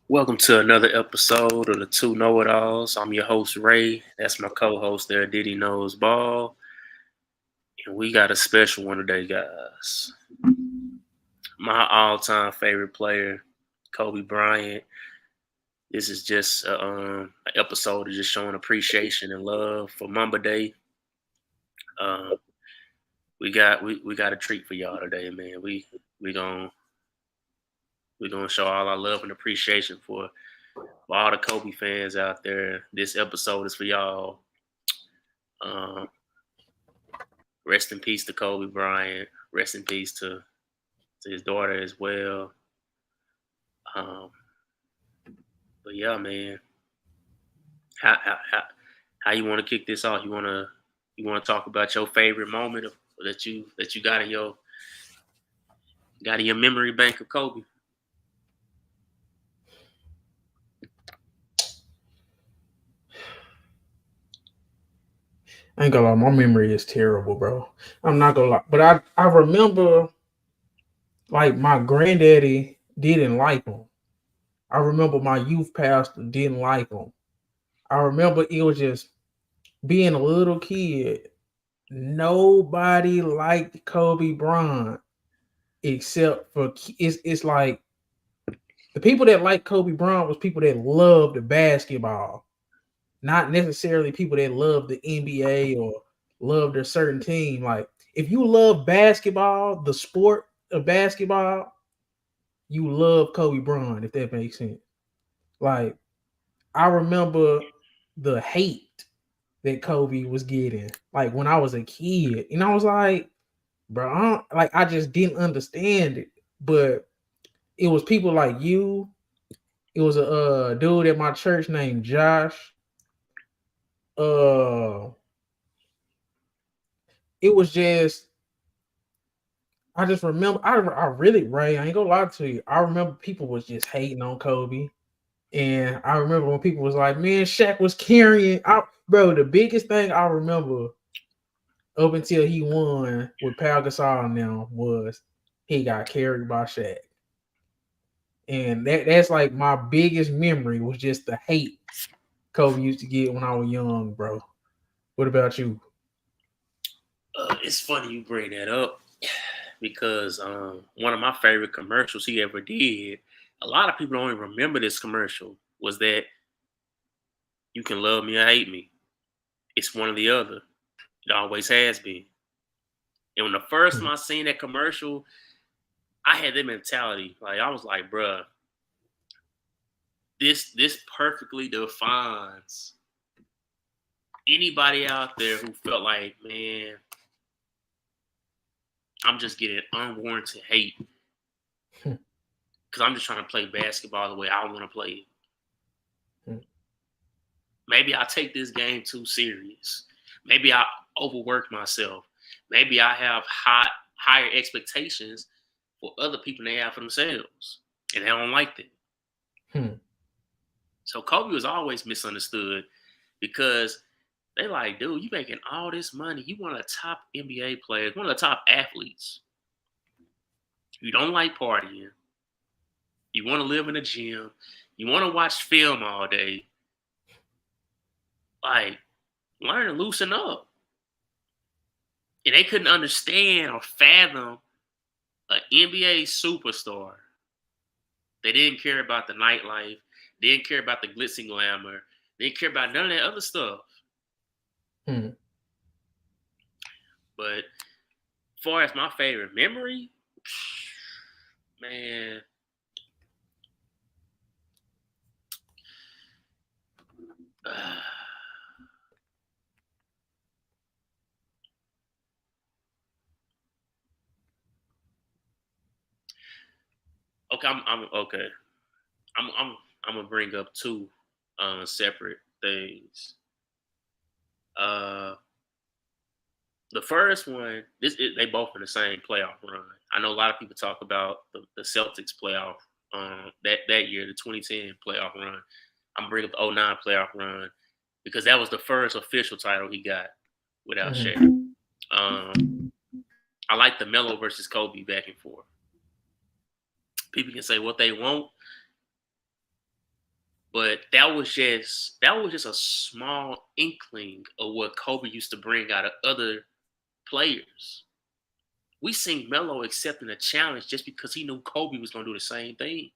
Welcome to another episode of the Two Know It Alls. I'm your host, Ray. That's my co host there, Diddy Knows Ball. And we got a special one today, guys. My all time favorite player, Kobe Bryant. This is just an episode of just showing appreciation and love for MAMBA Day. Um, we got a treat for y'all today, man. We gonna we gonna show all our love and appreciation for all the Kobe fans out there. This episode is for y'all. Um, Rest in peace to Kobe Bryant. Rest in peace to his daughter as well. Um, but yeah, man, how you want to kick this off? You want to talk about your favorite moment that you got in your memory bank of Kobe? I ain't gonna lie, my memory is terrible, bro. I'm not gonna lie. But I remember like my granddaddy didn't like him. I remember my youth pastor didn't like him. I remember it was just being a little kid. Nobody liked Kobe Bryant except for it's like the people that liked Kobe Bryant was people that loved basketball, not necessarily people that love the NBA or love their certain team. Like if you love basketball, the sport of basketball, you love Kobe Bryant, if that makes sense. Like I remember the hate that Kobe was getting, like when I was a kid, and I was like, bro, I just didn't understand it. But it was people like you. It was a dude at my church named Josh. Uh, it was just I just remember I really Ray, I ain't gonna lie to you. I remember people was just hating on Kobe. And I remember when people was like, man, Shaq was carrying out, bro. The biggest thing I remember up until he won with Pau Gasol now was he got carried by Shaq. And that's like my biggest memory was just the hate Kobe used to get when I was young, bro. What about you? It's funny you bring that up because one of my favorite commercials he ever did. A lot of people don't even remember this commercial. Was that you can love me or hate me? It's one or the other. It always has been. And when the first Hmm. time I seen that commercial, I had that mentality. Like I was like, bruh, this perfectly defines anybody out there who felt like, man, I'm just getting unwarranted hate Hmm. because I'm just trying to play basketball the way I want to play it. Hmm. Maybe I take this game too serious. Maybe I overwork myself. Maybe I have higher expectations for other people than they have for themselves, and they don't like that. Hmm. So Kobe was always misunderstood because they like, dude, you making all this money. You one of the top NBA players, one of the top athletes. You don't like partying. You want to live in a gym. You want to watch film all day. Like, learn to loosen up. And they couldn't understand or fathom an NBA superstar. They didn't care about the nightlife. They didn't care about the glitz and glamour. They didn't care about none of that other stuff. Hmm. But as far as my favorite memory, man, uh, okay, I'm okay. I'm I'm gonna bring up two separate things. Uh, the first one, they both in the same playoff run. I know a lot of people talk about the Celtics playoff that year, the 2010 playoff run. I'm bringing up the '09 playoff run because that was the first official title he got without Shaq. Hmm. I like the Melo versus Kobe back and forth. People can say what they want. But that was just a small inkling of what Kobe used to bring out of other players. We seen Melo accepting a challenge just because he knew Kobe was gonna do the same thing.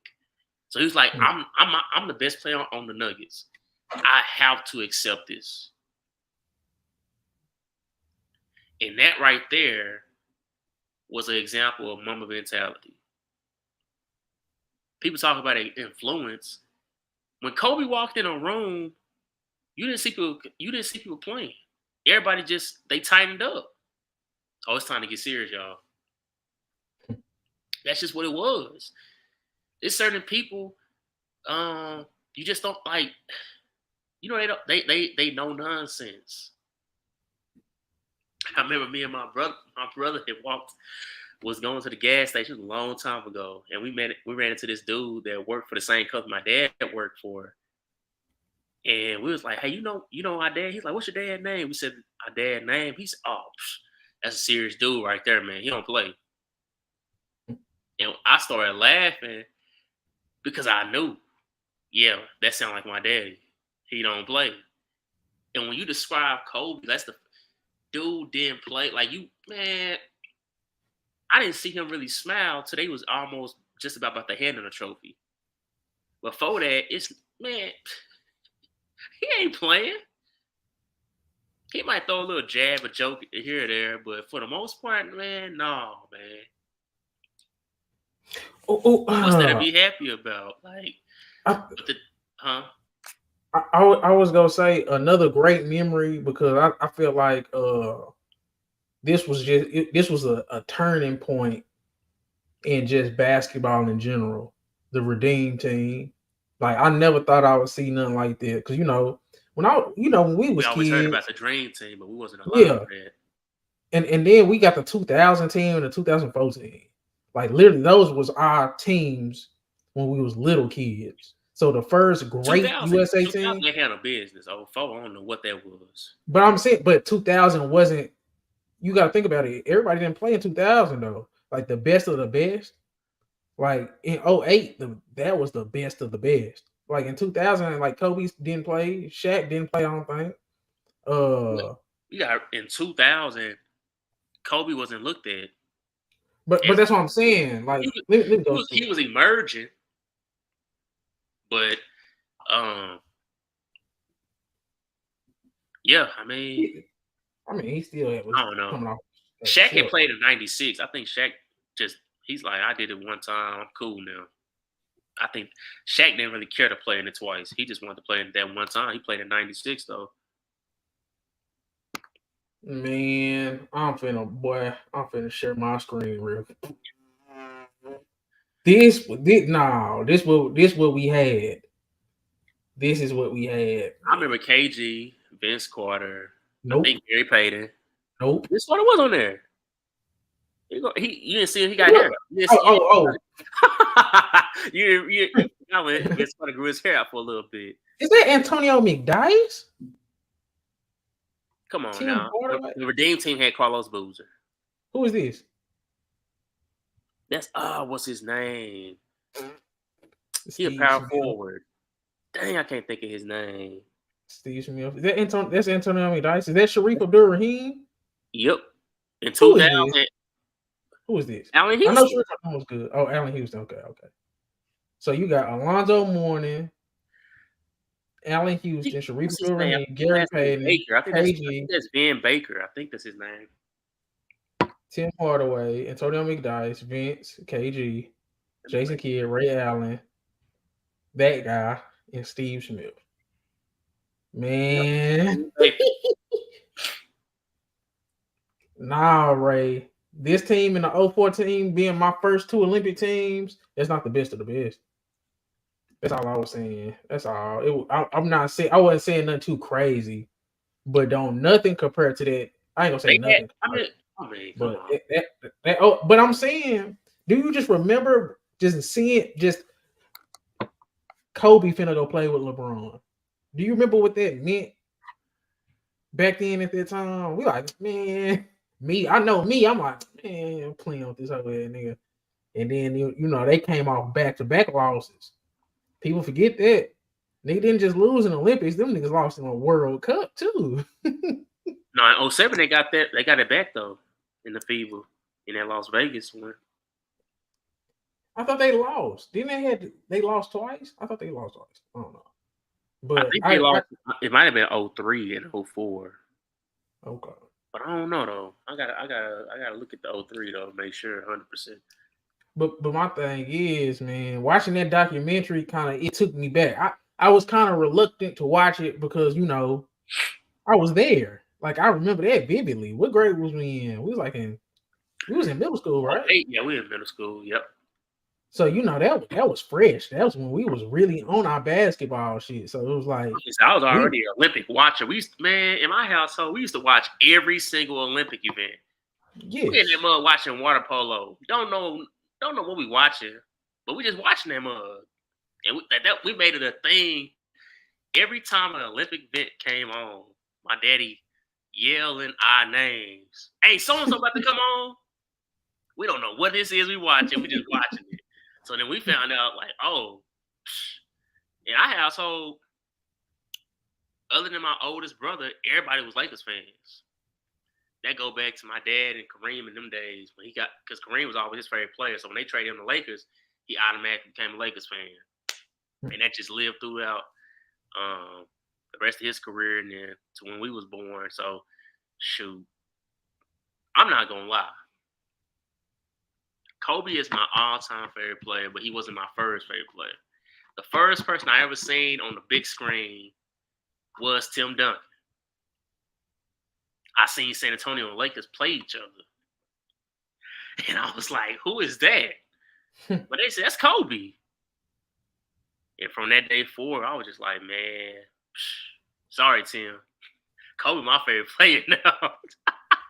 So he was like, Mm. I'm the best player on the Nuggets. I have to accept this. And that right there was an example of Mamba mentality. People talk about influence. When Kobe walked in a room, you didn't see people playing. Everybody just they tightened up. Oh, it's time to get serious, y'all. That's just what it was. There's certain people, you just don't like. They don't they know nonsense. I remember me and my brother had was going to the gas station a long time ago, and we ran into this dude that worked for the same company my dad worked for, and we was like, hey, you know our dad? He's like, what's your dad's name? We said our dad's name. He said, oh, that's a serious dude right there, man. He don't play. And I started laughing because I knew, yeah, that sounded like my daddy. He don't play. And when you describe Kobe, that's the dude didn't play. Like you, man, I didn't see him really smile till they was almost just about to hand him a trophy. Before that, it's man, he ain't playing. He might throw a little jab, a joke here or there, but for the most part, man, no, man. What's that to Oh, be happy about? Like, I, but the, huh? I was gonna say another great memory because I feel like this was a turning point in just basketball in general. The Redeem team, like I never thought I would see nothing like that because when we We was always heard about kids, the Dream Team, but we wasn't alive yeah, for that. and then we got the 2000 team and the 2014. Like literally, those was our teams when we was little kids. So the first great 2000, USA 2000, team, they had a business. Oh, four, I don't know what that was. but I'm saying, but 2000 wasn't. You got to think about it. Everybody didn't play in 2000 though. Like the best of the best. Like in '08, that was the best of the best. Like in 2000, like Kobe didn't play, Shaq didn't play. I don't think. Uh, We got in 2000, Kobe wasn't looked at but as that's what I'm saying. Like he was, let me he go was to he it. was emerging, but um, yeah, I mean, I mean, he still was I don't know. coming off a Shaq had chip. played in '96. I think Shaq just he's like, I did it one time, I'm cool now. I think Shaq didn't really care to play in it twice. He just wanted to play in that one time. He played in '96 though. Man, I'm finna share my screen real. This what we had. This is what we had, I man. remember KG, Vince Carter, I Nope, think Gary Payton. nope. Vince Carter was on there. You didn't see him. He got hair. Look, You didn't oh, see. oh, You forgot when Vince Carter grew his hair out for a little bit. is that Antonio McDyess? Come on Tim now. Hardaway? The Redeem team had Carlos Boozer. Who is this? That's what's his name? He a Steve power Smith. forward. Dang, I can't think of his name. Steve Smith. Is that That's Antonio McDyess. Is that Sharif Abdul-Rahim? Yep. In Who is this? 2000, Who is this? Allen I know Houston. Sharif Abdul was good. Oh, Allen Houston. Okay, okay. So you got Alonzo Mourning, Allen Houston, Sharif What's his name? I Abdul-Rahim, think his Gary last name is Payton, Baker. I think KG, that's Van Baker. I think that's his name. Tim Hardaway, Antonio McDyess, Vince, KG, Let me Jason look. Kidd, Ray Allen, that guy, and Steve Smith. Yep. Man, Baker. nah, Ray. This team and the '04 team being my first two Olympic teams, that's not the best of the best. That's all I was saying. That's all. I'm not saying I wasn't saying nothing too crazy, but don't nothing compared to that. I ain't gonna say They had. nothing. I mean, come But on. but I'm saying, do you just remember just seeing just Kobe finna go play with LeBron? Do you remember what that meant back then at that time? We like, man, I know me, I'm like, man, I'm playing with this other nigga. And then they came off back to back losses. People forget that. They didn't just lose in the Olympics; them niggas lost in a World Cup too. No, in '07 they got that. They got it back though in the FIBA in that Las Vegas one. I thought they lost. Didn't they lost twice? I thought they lost twice. I don't know. I But think they lost. It might have been '03 and '04. okay. But I don't know though. I gotta look at the '03 though, make sure 100%. But my thing is, man, watching that documentary kind of it took me back. I was kind of reluctant to watch it because I was there. Like I remember that vividly. What grade was we in? We was in middle school, right? Yeah, we in middle school. Yep. So that was fresh. That was when we was really on our basketball shit. So it was like I was already an Olympic watcher. We used, man, in my household, we used to watch every single Olympic event. yes. We in that mug watching water polo. Don't know what we watching, but we just watching that mug. And we made it a thing. Every time an Olympic event came on, my daddy yelling our names. Hey, so and so about to come on. We don't know what this is. We watching. We just watching it. So then we found out like, oh, in our household, other than my oldest brother, everybody was Lakers fans. That go back to my dad and Kareem in them days when because Kareem was always his favorite player. So when they traded him to Lakers, he automatically became a Lakers fan, and that just lived throughout the rest of his career and then to when we was born. So shoot, I'm not gonna lie. Kobe is my all-time favorite player, but he wasn't my first favorite player. The first person I ever seen on the big screen was Tim Duncan. I seen San Antonio and Lakers play each other. And I was like, who is that? But they said, that's Kobe. And from that day forward, I was just like, man, sorry, Tim. Kobe my favorite player now.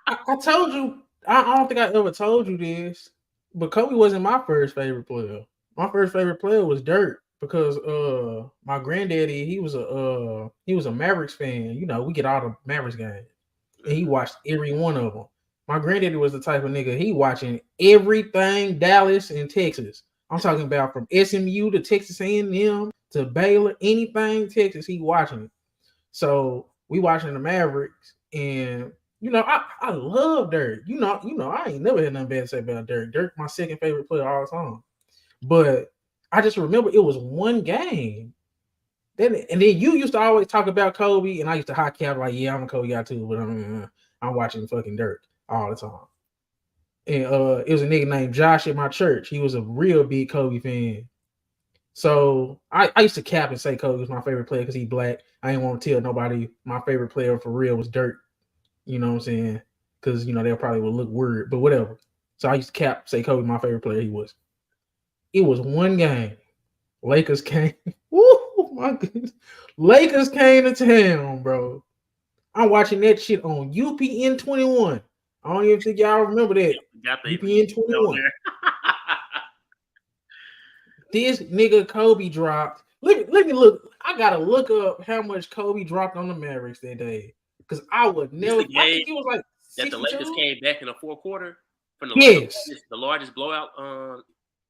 I told you, I don't think I ever told you this, but Kobe wasn't my first favorite player. My first favorite player was Dirk because my granddaddy, he was a Mavericks fan. We get all the Mavericks games. And he watched every one of them. My granddaddy was the type of nigga, he watching everything Dallas and Texas. I'm talking about from SMU to Texas A&M to Baylor, anything Texas, he watching it. So we watching the Mavericks, and I love Dirk. I ain't never had nothing bad to say about Dirk. Dirk, my second favorite player all time. But I just remember it was one game. And then you used to always talk about Kobe, and I used to hot cap like, yeah, I'm a Kobe guy too, but I'm watching fucking Dirk all the time. And it was a nigga named Josh at my church. He was a real big Kobe fan. So I used to cap and say Kobe was my favorite player because he black. I didn't want to tell nobody my favorite player for real was Dirk. You know what I'm saying? Because they probably would look weird, but whatever. So I used to cap say Kobe my favorite player. He was. It was one game. Lakers came. Woo, my goodness. Lakers came to town, bro. I'm watching that shit on UPN 21. I don't even think y'all remember that. UPN 21. This nigga Kobe dropped. Let me look. I gotta look up how much Kobe dropped on the Mavericks that day. Because I would never. I think it was like 62? That the Lakers came back in the fourth quarter from the largest blowout.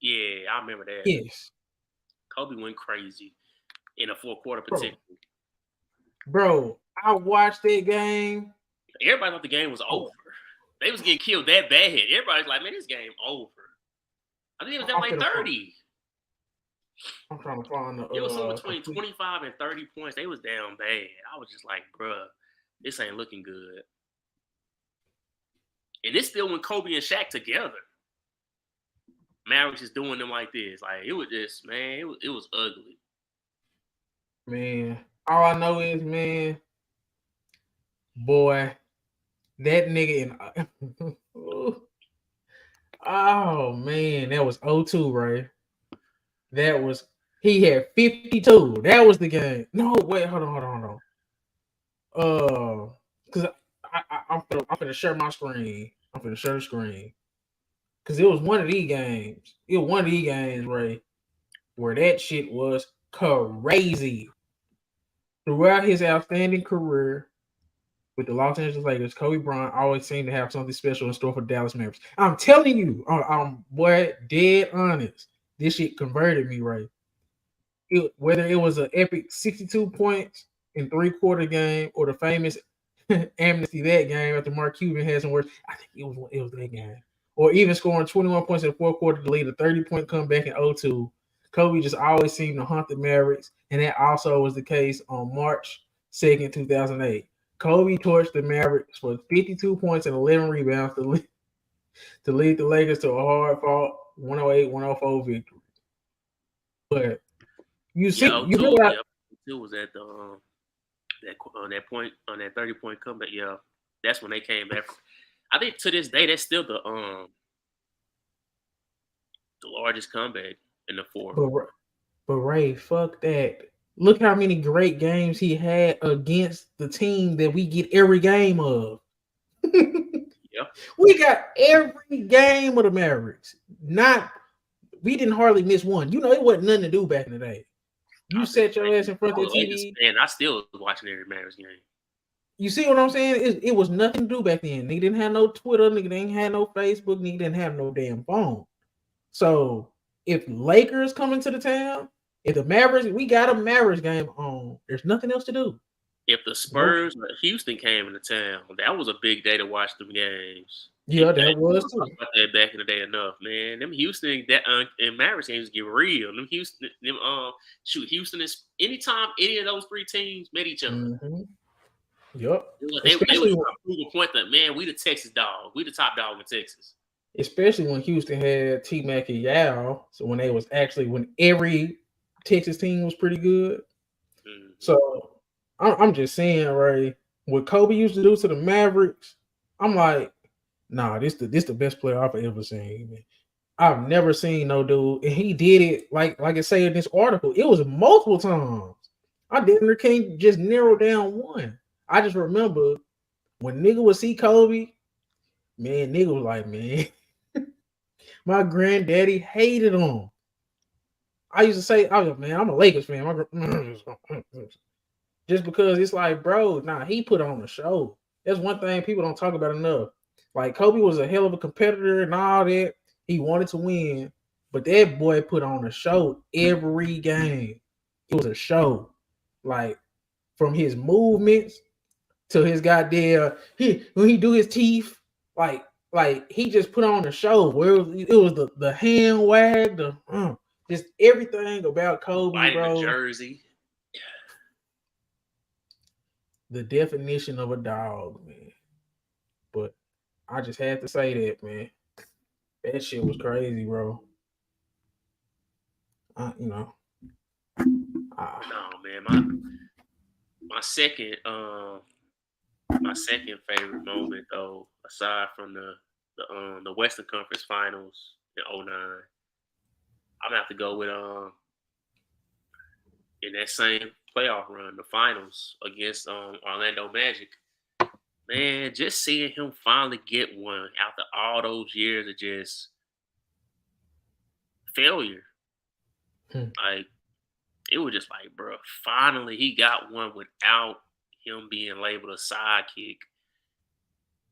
Yeah, I remember that. Yes. Kobe went crazy in the fourth quarter, particularly. Bro, I watched that game. Everybody thought the game was over. They was getting killed that bad. Everybody's like, man, this game over. I think it was down like 30. I'm trying to find it was somewhere between 25 and 30 points. They was down bad. I was just like, bruh, this ain't looking good. And it's still when Kobe and Shaq together. Mavericks is doing them like this. Like, it was just, man, it was ugly. Man, all I know is, man, boy, that nigga in oh man, that was 0-2, right? That was he had 52. That was the game. No, wait, hold on. Because I'm finna share my screen. I'm finna share the screen. Because it was one of these games. It was one of these games, Ray, where that shit was crazy. Throughout his outstanding career with the Los Angeles Lakers, Kobe Bryant always seemed to have something special in store for Dallas Mavericks. I'm telling you, I'm boy, dead honest. This shit converted me, Ray. whether it was an epic 62 points in 3-quarter game or the famous amnesty that game after Mark Cuban had some words. I think it was that game. Or even scoring 21 points in the 4th quarter to lead a 30-point comeback in 0-2. Kobe just always seemed to haunt the Mavericks, and that also was the case on March 2nd, 2008. Kobe torched the Mavericks for 52 points and 11 rebounds to lead the Lakers to a hard-fought 108-104 victory. But you Yeah, see, you 02, realize yeah, 02 was at the that on that point on that 30-point comeback. Yeah, that's when they came back. I think to this day that's still the largest comeback in the fourth. but But Ray, fuck that. Look how many great games he had against the team that we get every game of. Yeah, We got every game of the Mavericks. Not we didn't hardly miss one. You know, it wasn't nothing to do back in the day. You I think set your ass in front I'm of a the Lakers TV. fan. I still was watching every Mavericks game. You see what I'm saying? It was nothing to do back then. Nigga didn't have no Twitter, nigga didn't have no Facebook, nigga didn't have no damn phone. So if Lakers coming to the town, if the Mavericks, we got a Mavericks game on, there's nothing else to do. If the Spurs or Houston came into town, that was a big day to watch them games. Yeah, that We was don't too. talk about that back in the day enough, man. Them Houston and Mavericks games get real. Them Houston is anytime any of those three teams met each other, Mm-hmm. Yep. they was trying to prove a point that man, we the Texas dog, we the top dog in Texas. Especially when Houston had T Mac and Yao. So when when every Texas team was pretty good. Mm-hmm. So I'm just saying, Ray, what Kobe used to do to the Mavericks, I'm like, nah, this the best player I've ever seen. Man. I've never seen no dude, and he did it like I say in this article. It was multiple times. I can't just narrow down one. I just remember when nigga would see Kobe, man, nigga was like, man, my granddaddy hated him. I used to say, I was like, man, I'm a Lakers fan. Just because it's like, bro, nah, he put on a show. That's one thing people don't talk about enough. Like Kobe was a hell of a competitor and all that. He wanted to win, but that boy put on a show every game. It was a show. Like from his movements to his goddamn when he do his teeth, like he just put on a show where it was the hand wag, just everything about Kobe, Lighting the bro. jersey. The definition of a dog, man. But I just had to say that, man. That shit was crazy, bro. You know. No, man, my second favorite moment though, aside from the Western Conference Finals in '09, I'm gonna have to go with in that same playoff run, the finals against Orlando Magic. Man, just seeing him finally get one after all those years of just failure. Like it was just like, bro, finally he got one without him being labeled a sidekick.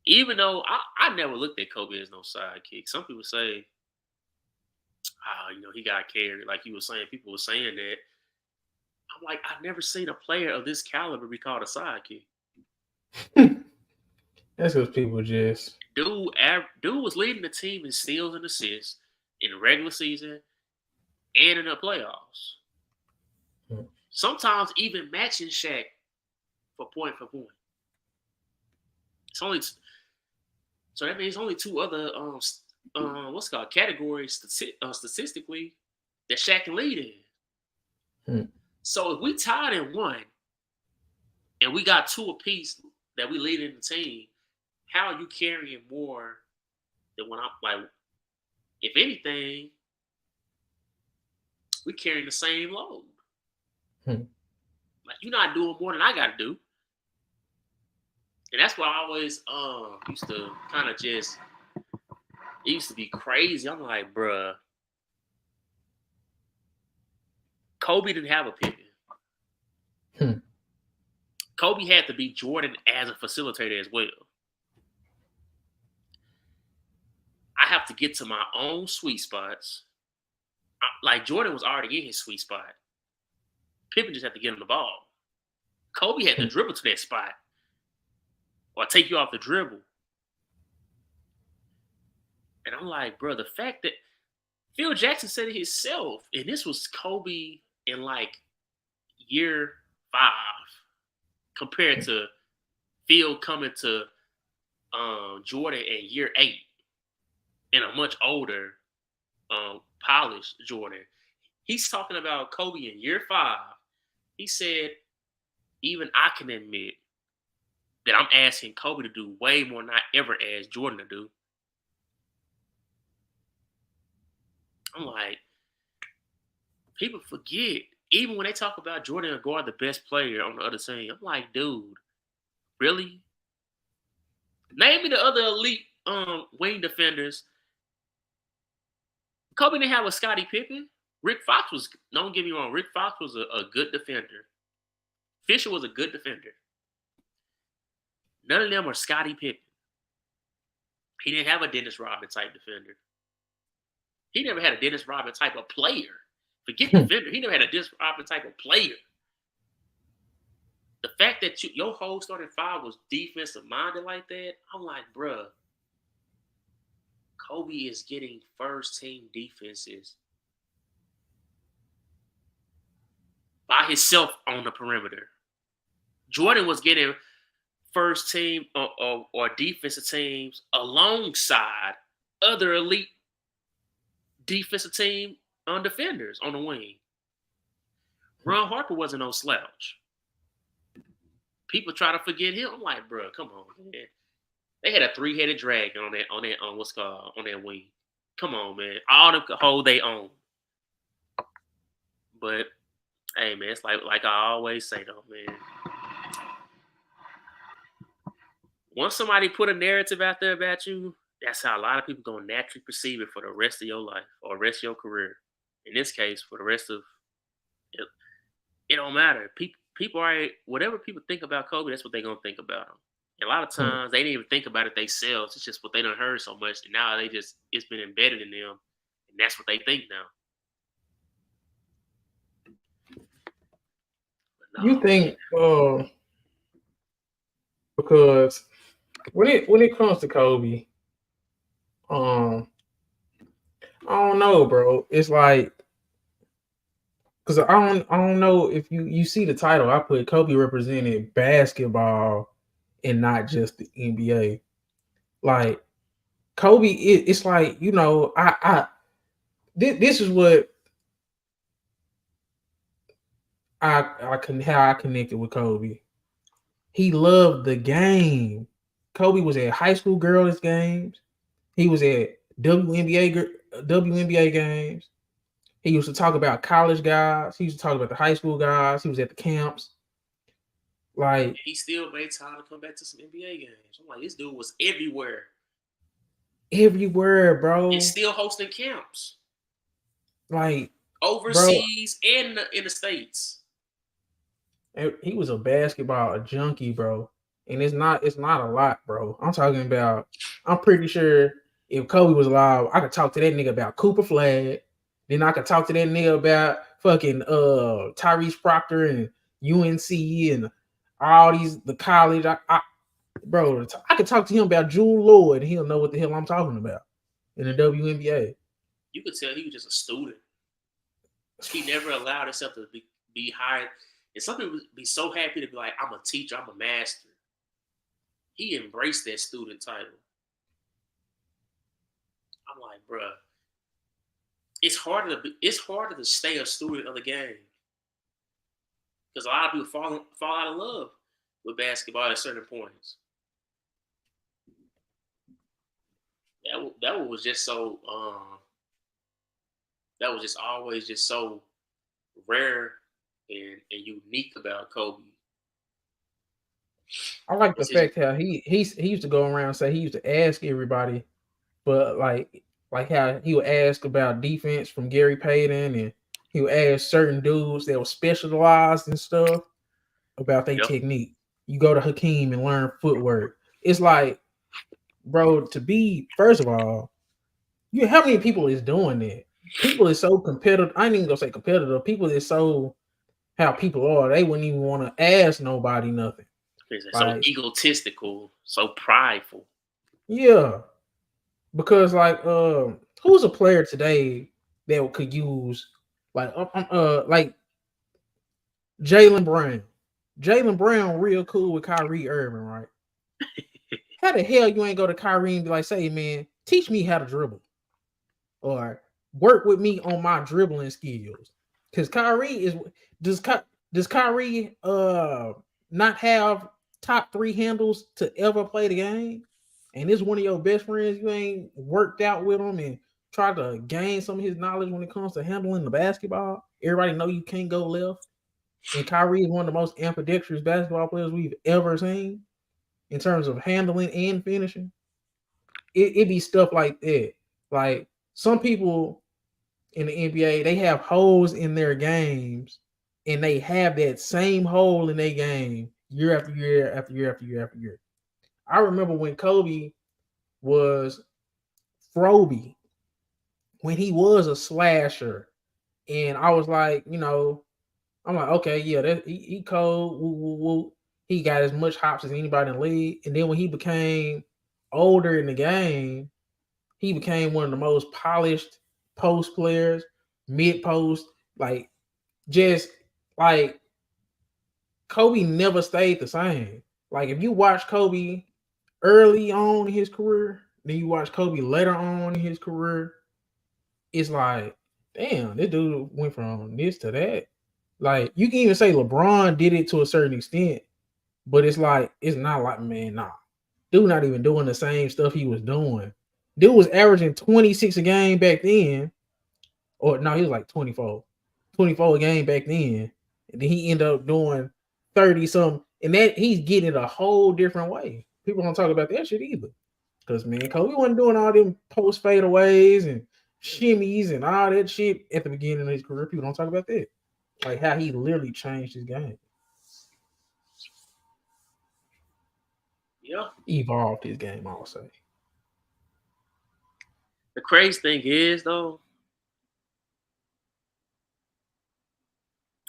Even though I never looked at Kobe as no sidekick. Some people say, he got carried. Like you were saying, people were saying that. I'm like, I've never seen a player of this caliber be called a sidekick. That's because people just Dude was leading the team in steals and assists in the regular season and in the playoffs. Sometimes even matching Shaq for point. It's only so that means only two other categories statistically that Shaq can lead in. So if we tied in one and we got two apiece that we lead in the team, how are you carrying more than when I'm like, if anything, we carrying the same load. Like you're not doing more than I gotta do. And that's why I always used to kind of just it used to be crazy. I'm like, bruh, Kobe didn't have a Pippen. Kobe had to be Jordan as a facilitator as well. I have to get to my own sweet spots. Like Jordan was already in his sweet spot. Pippen just had to get him the ball. Kobe had to dribble to that spot or take you off the dribble. And I'm like, bro, the fact that Phil Jackson said it himself, and this was Kobe in like year 5 compared to Phil coming to Jordan in year 8 and a much older, polished Jordan. He's talking about Kobe in year 5. He said, even I can admit that I'm asking Kobe to do way more than I ever asked Jordan to do. I'm like, people forget. Even when they talk about Jordan and guard the best player on the other team, I'm like, dude, really? Name me the other elite wing defenders. Kobe didn't have a Scottie Pippen. Rick Fox was, don't get me wrong, Rick Fox was a good defender. Fisher was a good defender. None of them are Scottie Pippen. He didn't have a Dennis Rodman type defender. He never had a Dennis Rodman type of player. Forget defender. He never had a Dennis Rodman type of player. The fact that your whole starting 5 was defensive minded like that, I'm like, bruh, Kobe is getting first team defenses by himself on the perimeter. Jordan was getting first team or defensive teams alongside other elite defensive team defenders on the wing. Ron Harper wasn't no slouch. People try to forget him. I'm like, bro, come on, man. They had a 3-headed dragon on that wing. Come on, man. All them could hold their own. But hey, man, it's like I always say though, man. Once somebody put a narrative out there about you, that's how a lot of people gonna naturally perceive it for the rest of your life or rest of your career. In this case, for the rest of it, it don't matter. People are whatever people think about Kobe, that's what they're gonna think about him. And a lot of times they didn't even think about it themselves. It's just what they done heard so much, and now it's been embedded in them, and that's what they think now. No, you think because when it comes to Kobe, I don't know, bro. It's like because I don't know if you see the title I put. Kobe represented basketball and not just the NBA. Like Kobe, it's like this is what how I connected with Kobe. He loved the game. Kobe was at high school girls' games. He was at WNBA games. He used to talk about college guys. He used to talk about the high school guys. He was at the camps. Like he still made time to come back to some NBA games. I'm like, this dude was everywhere. Everywhere, bro. And still hosting camps. Like overseas and in the States. He was a basketball junkie, bro. And it's not a lot, bro. I'm pretty sure if Kobe was alive, I could talk to that nigga about Cooper Flag. Then I could talk to that nigga about fucking Tyrese Proctor and UNC and all the college. Bro, I could talk to him about Jewel Lloyd and he'll know what the hell I'm talking about in the WNBA. You could tell he was just a student. He never allowed himself to be hired. And some people would be so happy to be like, I'm a teacher, I'm a master. He embraced that student title. I'm like, bruh, it's harder to stay a student of the game. Because a lot of people fall out of love with basketball at certain points. That was just so that was just always just so rare and unique about Kobe. I like the fact how he used to go around and say he used to ask everybody, but like how he would ask about defense from Gary Payton, and he would ask certain dudes that were specialized and stuff about their technique. You go to Hakeem and learn footwork. It's like, bro, to be first of all, how many people is doing that? People is so competitive. I ain't even gonna say competitive. People is so how people are. They wouldn't even want to ask nobody nothing. So Like, egotistical, so prideful. yeah, because like, who's a player today that could use like Jalen Brown? Jalen Brown real cool with Kyrie Irving, right? How the hell you ain't go to Kyrie and be like, say, man, teach me how to dribble or work with me on my dribbling skills? Because Kyrie is does does Kyrie not have top 3 handles to ever play the game? And this one of your best friends, you ain't worked out with him and tried to gain some of his knowledge when it comes to handling the basketball. Everybody know you can't go left. And Kyrie is one of the most ambidextrous basketball players we've ever seen in terms of handling and finishing. It be stuff like that. Like some people in the NBA, they have holes in their games, and they have that same hole in their game year after year after year after year after year. I remember when Kobe was Froby, when he was a slasher, and I was like, I'm like, okay, yeah, he cold. Woo, woo, woo. He got as much hops as anybody in the league. And then when he became older in the game, he became one of the most polished post players, mid post, like just like Kobe never stayed the same. Like if you watch Kobe early on in his career, then you watch Kobe later on in his career, it's like, damn, this dude went from this to that. Like you can even say LeBron did it to a certain extent, but it's like it's not like, man, nah. Dude not even doing the same stuff he was doing. Dude was averaging 26 a game back then. Or no, he was like 24. 24 a game back then. And then he ended up doing 30 something. And that he's getting it a whole different way. People don't talk about that shit either. Because man, Kobe wasn't doing all them post fadeaways and shimmies and all that shit at the beginning of his career. People don't talk about that. Like how he literally changed his game. Yeah. Evolved his game, I would say. The crazy thing is though,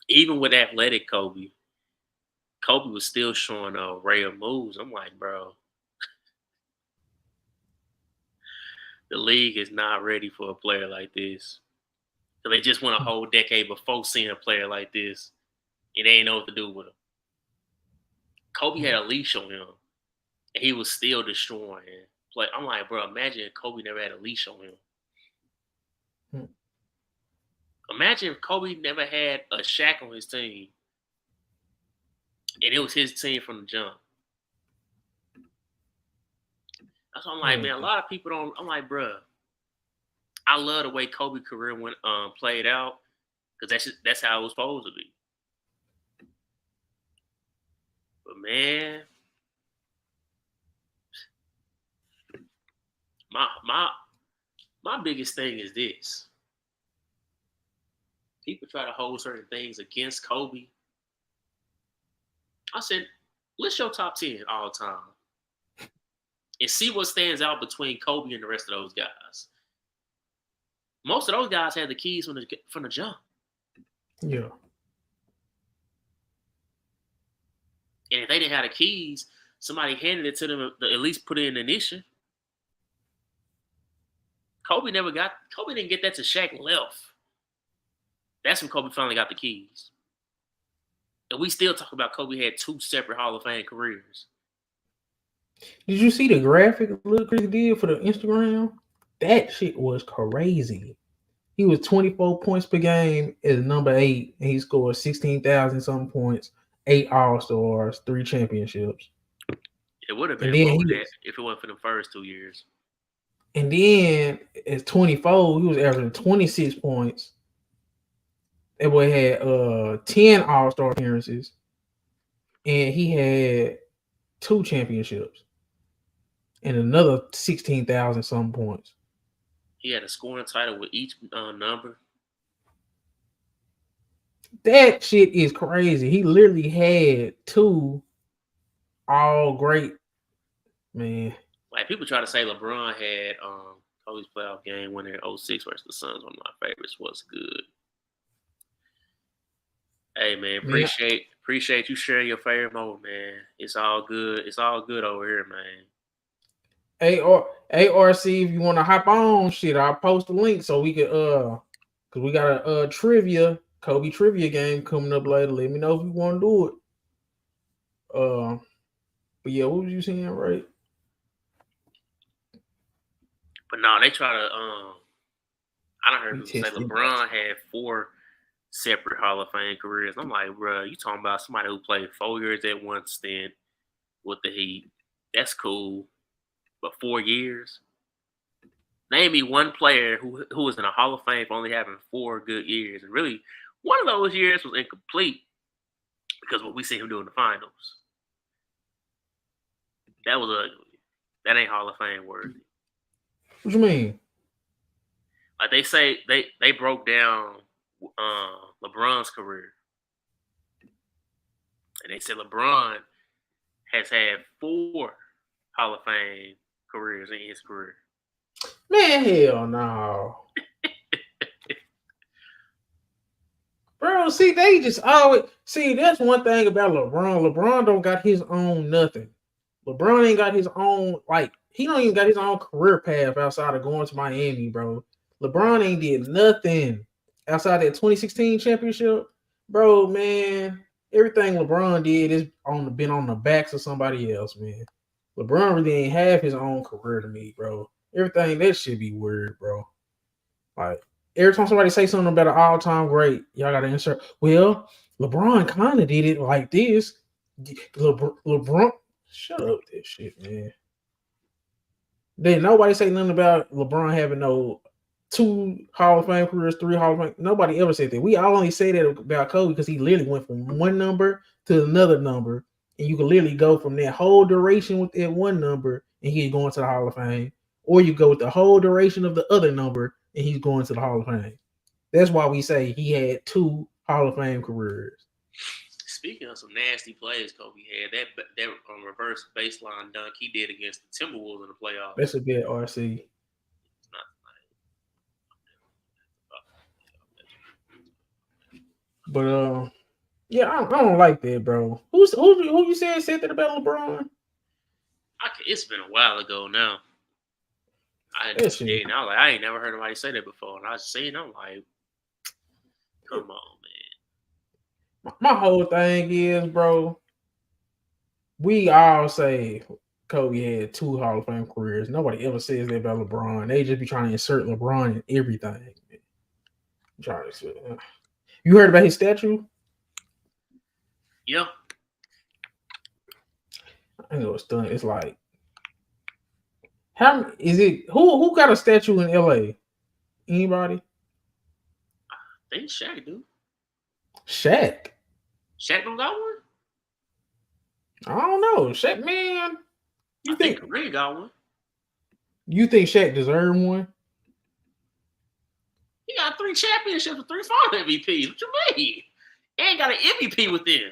even with athletic Kobe was still showing a array of moves. I'm like, bro, the league is not ready for a player like this. So they just went a whole decade before seeing a player like this, and they ain't know what to do with him. Kobe had a leash on him, and he was still destroying. Like I'm like, bro, imagine if Kobe never had a leash on him. Imagine if Kobe never had a Shaq on his team, and it was his team from the jump. That's what I'm like, man. A lot of people don't. I'm like, bro, I love the way Kobe career went played out because that's how it was supposed to be. But man, my my my biggest thing is this: people try to hold certain things against Kobe. I said, list your top 10 all time and see what stands out between Kobe and the rest of those guys. Most of those guys had the keys from the jump. Yeah. And if they didn't have the keys, somebody handed it to them to at least put it in the ignition. Kobe didn't get that to Shaq left. That's when Kobe finally got the keys. And we still talk about Kobe had 2 separate Hall of Fame careers. Did you see the graphic Lil Chris did for the Instagram? That shit was crazy. He was 24 points per game as number 8, and he scored 16,000 some points, 8 All Stars, 3 championships. It would have And been then more than that if it wasn't for the first 2 years. And then at 24, he was averaging 26 points. That boy had 10 All-Star appearances, and he had 2 championships and another 16,000 some points. He had a scoring title with each number. That shit is crazy. He literally had 2 all great, man. Like people try to say LeBron had Kobe's playoff game winner in 06 versus the Suns. One of my favorites was good. Hey man, Man, appreciate you sharing your favorite moment, man. It's all good. It's all good over here, man. ARC, if you want to hop on, shit, I'll post a link so we could cause we got a trivia Kobe trivia game coming up later. Let me know if you want to do it. But yeah, what was you saying, right? But no, they try to. I don't heard We people say tested. LeBron had 4 separate Hall of Fame careers. I'm like, bro, you talking about somebody who played 4 years at one stint with the Heat? That's cool, but 4 years. Name me one player who was in a Hall of Fame for only having 4 good years, and really, one of those years was incomplete because what we see him do in the finals, that was ugly. That ain't Hall of Fame worthy. What you mean? Like they say, they broke down LeBron's career, and they said LeBron has had 4 Hall of Fame careers in his career. Man, hell no. Bro, see, they just always see. That's one thing about LeBron. LeBron don't got his own nothing. LeBron ain't got his own he don't even got his own career path outside of going to Miami, bro. LeBron ain't did nothing outside that 2016 championship, bro. Man, everything LeBron did is been on the backs of somebody else, man. LeBron really ain't have his own career to me, bro. Everything that should be weird, bro. Like every time somebody say something about an all-time great, y'all gotta insert. Well, LeBron kind of did it like this. LeBron, shut up, with that shit, man. Then nobody say nothing about LeBron having no 2 Hall of Fame careers, 3 Hall of Fame. Nobody ever said that. We all only say that about Kobe because he literally went from one number to another number, and you can literally go from that whole duration with that one number, and he's going to the Hall of Fame, or you go with the whole duration of the other number, and he's going to the Hall of Fame. That's why we say he had 2 Hall of Fame careers. Speaking of some nasty plays Kobe had, that reverse baseline dunk he did against the Timberwolves in the playoffs. That's a bit RC. Not, But yeah, I don't like that, bro. Who you said that about LeBron? it's been a while ago now. I That just shit. seen. I was like, I ain't never heard nobody say that before, and I seen. I'm like, come on, man. My whole thing is, bro, we all say Kobe had 2 Hall of Fame careers. Nobody ever says that about LeBron. They just be trying to insert LeBron in everything. You heard about his statue? Yeah, I know it's done. It's like, how is it? Who got a statue in LA? Anybody? I think Shaq do. Shaq. Shaq don't got one. I don't know. Shaq, man. I think Kareem got one. You think Shaq deserved one? He got 3 championships and 3 final MVPs. What you mean? He ain't got an MVP with them.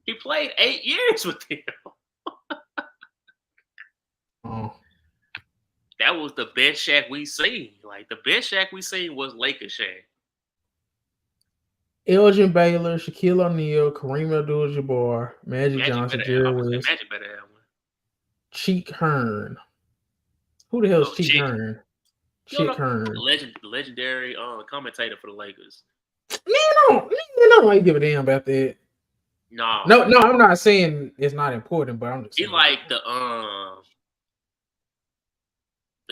He played 8 years with them. Oh. That was the best Shaq we seen. Like the best Shaq we seen was Lakers Shaq. Elgin Baylor, Shaquille O'Neal, Kareem Abdul-Jabbar, Magic Johnson, Jerry West, Magic better have one. Cheek Hearn. Who the hell is Cheek Hearn? Cheek Hearn. Legendary commentator for the Lakers. Man, I don't give a damn about that. No, I'm not saying it's not important, but I'm just saying. He like the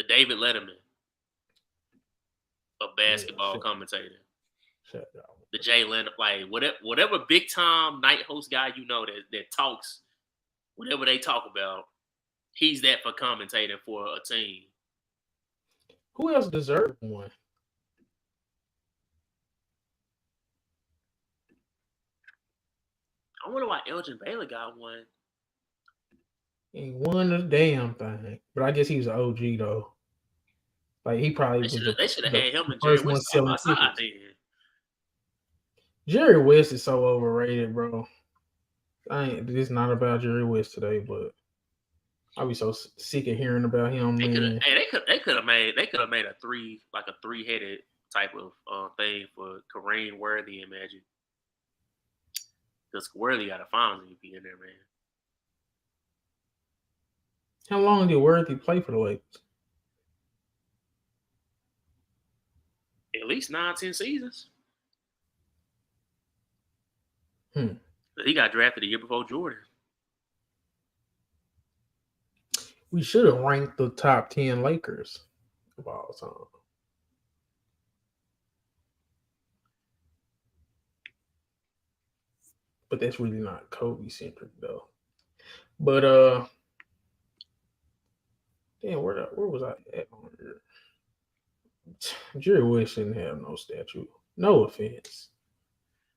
David Letterman of basketball commentator. Shut up. The Jay Leno, like whatever big time night host guy you know that talks, whatever they talk about, he's that for commentating for a team. Who else deserved one? I wonder why Elgin Baylor got one. He won the damn thing, but I guess he was an OG though. Like he probably they should have had him and first Jerry one West selling outside tickets. then. Jerry West is so overrated, bro. It's not about Jerry West today, but I'll be so sick of hearing about him, man. They could have made a 3-headed type of thing for Kareem, Worthy, and Magic. Because Worthy got a Finals MVP in there, man. How long did Worthy play for the Lakers? At least 9, 10 seasons. He got drafted the year before Jordan. We should have ranked the top 10 Lakers of all time. But that's really not Kobe centric though. But damn, where was I at on here? Jerry West shouldn't have no statue. No offense.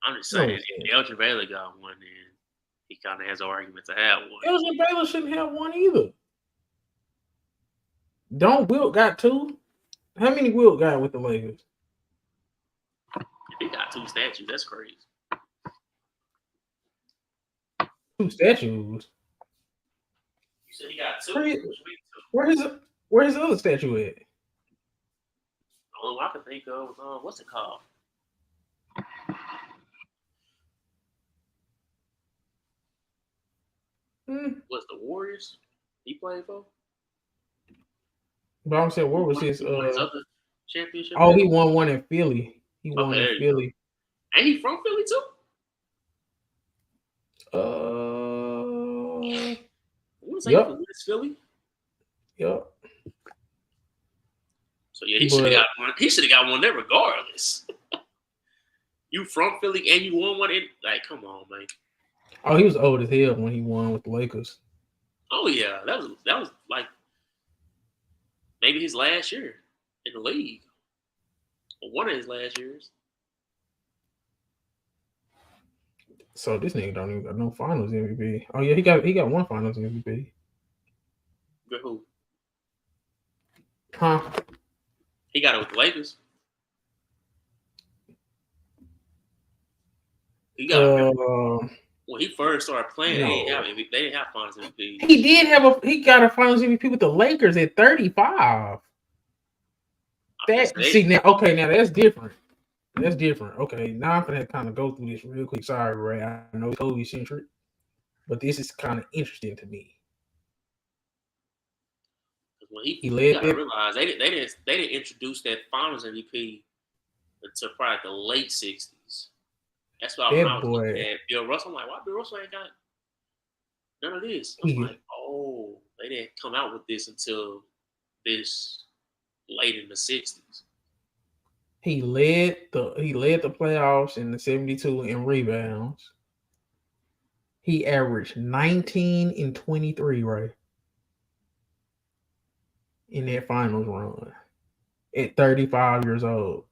I'm just No saying, offense. if Elgin Baylor got one, then he kind of has an argument to have one. Elgin Baylor shouldn't have one either. Don't Wilt got two? How many Wilt got with the Lakers? If he got 2 statues, that's crazy. 2 statues. You said he got 2. Where's his other statue at? The only one I can think of was what's it called? What's the Warriors? He played for? But I'm saying, where was his other championship? Oh, he won one in Philly. He won Okay, in Philly. And he from Philly too? Yep. It's Philly. Yep. So yeah, he should have got one. He should have got one there regardless. You from Philly and you won one in, like, come on, man. Oh, he was old as hell when he won with the Lakers. Oh yeah, that was like maybe his last year in the league, or one of his last years. So this nigga don't even got no Finals MVP. Oh yeah, he got one Finals MVP. With who? Huh? He got it with the Lakers. He got when he first started playing. No. They didn't have Finals MVP. He got a Finals MVP with the Lakers at 35. Now that's different. That's different. Okay, now I'm gonna kind of go through this real quick. Sorry, Ray. I know it's Kobe centric, but this is kind of interesting to me. When you gotta realize they didn't introduce that Finals MVP until probably the late '60s. That's why when I was looking at Bill Russell, I'm like, why Bill Russell ain't got none of this? I'm like, oh, they didn't come out with this until this late in the '60s. He led the playoffs in the 72 in rebounds. He averaged 19 and 23, right? In that finals run at 35 years old.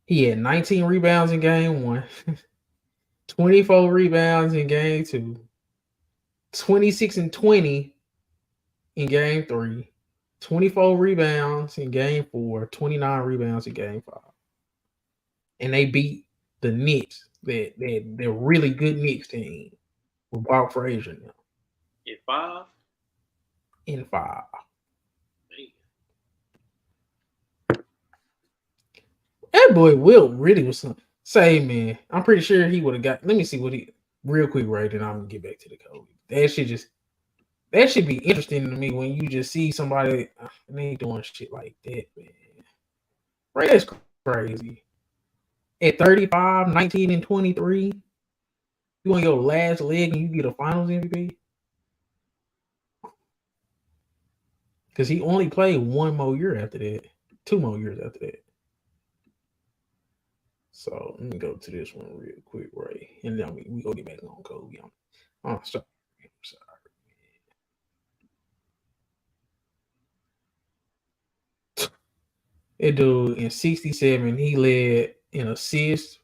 He had 19 rebounds in game 1, 24 rebounds in game 2, 26 and 20 in game 3, 24 rebounds in game 4, 29 rebounds in game 5. And they beat the Knicks, they're really good Knicks team with Bob Frazier now. In 5? In 5. That boy Wilt really was something. Say, man, I'm pretty sure he would have got. Let me see what he real quick, right? And I'm gonna get back to the Kobe. That should be interesting to me when you just see somebody and they doing shit like that, man. Right, that's crazy. At 35, 19 and 23, you on your last leg and you get a Finals MVP. Because he only played 1 more year after that, 2 more years after that. So let me go to this one real quick, right? And then we go get back on Kobe. I'm sorry. That dude in 67, he led in assists.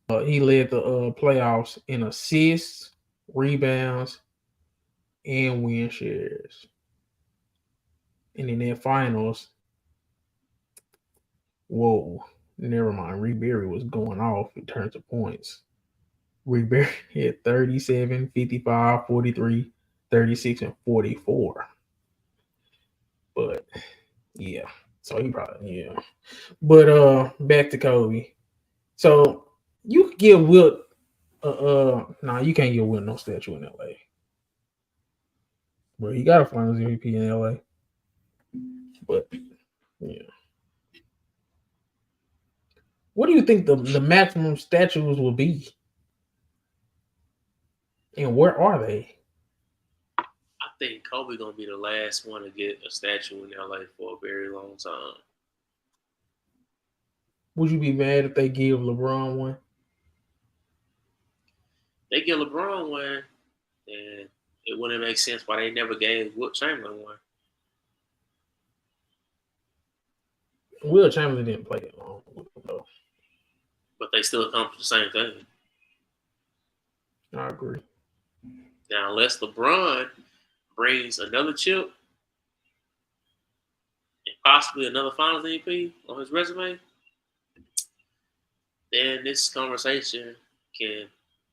He led the playoffs in assists, rebounds, and win shares. And in their finals, whoa, never mind. Reed Berry was going off in terms of points. Reed Berry had 37, 55, 43, 36, and 44. But yeah, so he probably, yeah. But back to Kobe. So You could give Wilt. Nah, you can't give Wilt no statue in L.A. Well, he got a Finals MVP in L.A. But yeah, what do you think the maximum statues will be, and where are they? I think Kobe gonna be the last one to get a statue in LA for a very long time. Would you be mad if they give LeBron one? They get LeBron one, and it wouldn't make sense why they never gave Wilt Chamberlain one. Will Chamberlain didn't play that long, though. But they still accomplished the same thing. I agree. Now, unless LeBron brings another chip and possibly another Finals MVP on his resume, then this conversation can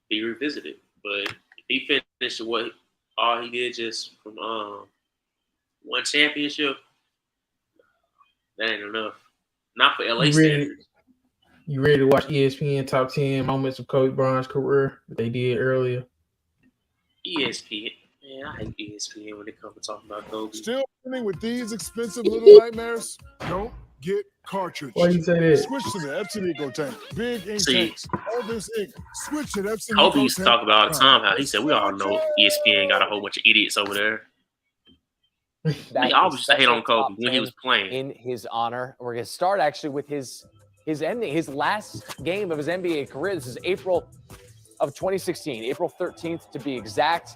be revisited. But if he finished what all he did just from one championship, that ain't enough. Not for LA standards. You ready to watch ESPN Top 10 Moments of Kobe Bryant's career that they did earlier? ESPN. Man, I hate ESPN when it comes to talking about Kobe. Still running with these expensive little nightmares? Don't get cartridge. Why you say that? Switch to the Epson Eco Tank. Big ink tanks. All this ink. Switch to the Epson Kobe Eco used to Tank. talk about all the time how he said we all know ESPN got a whole bunch of idiots over there. They always used to hate on Kobe when he was playing. In his honor, we're going to start actually with his ending, his last game of his NBA career. This is April of 2016, April 13th to be exact.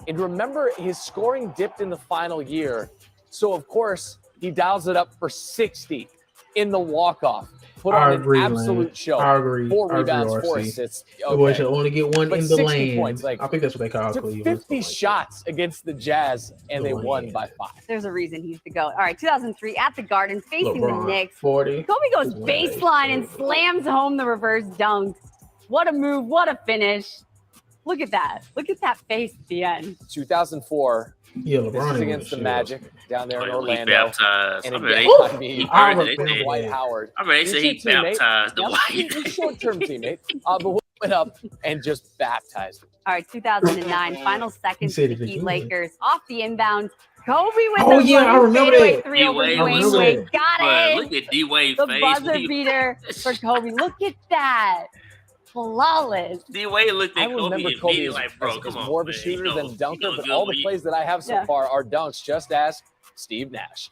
And remember, his scoring dipped in the final year. So, of course, he dials it up for 60 in the walk-off. Put on an absolute show. I agree. 4 rebounds, 4 assists. The boy should only get one But in the 60 lane. points, like, I think that's what they call Cleveland. 50 shots against the Jazz, and they won by 5. There's a reason he's the GOAT. All right, 2003 at the Garden, facing LeBron, the Knicks. 40. Kobe goes baseline and slams home the reverse dunk. What a move. What a finish. Look at that. Look at that face at the end. 2004. Yeah, This LeBron is against the Magic down there in Orlando. Baptized. And I again, mean, with Dwight Howard. I mean, they said he baptized the White. He's short-term teammate, but went up and just baptized him. All right, 2009, final seconds said to it defeat again. Lakers off the inbound. Kobe with Oh, the yeah, I remember fadeaway that. three over D-Wade Dwayne was Wade. it. Got But it. look at D-Wade's The face. buzzer beater for Kobe. Look at that. Flawless. D-Wade looked I at Kobe remember and Kobe immediately as, like, bro, as come on, more of a man. shooter You know- than dunker, you know but good all the when plays that I have so Yeah. far are dunks. Just ask Steve Nash.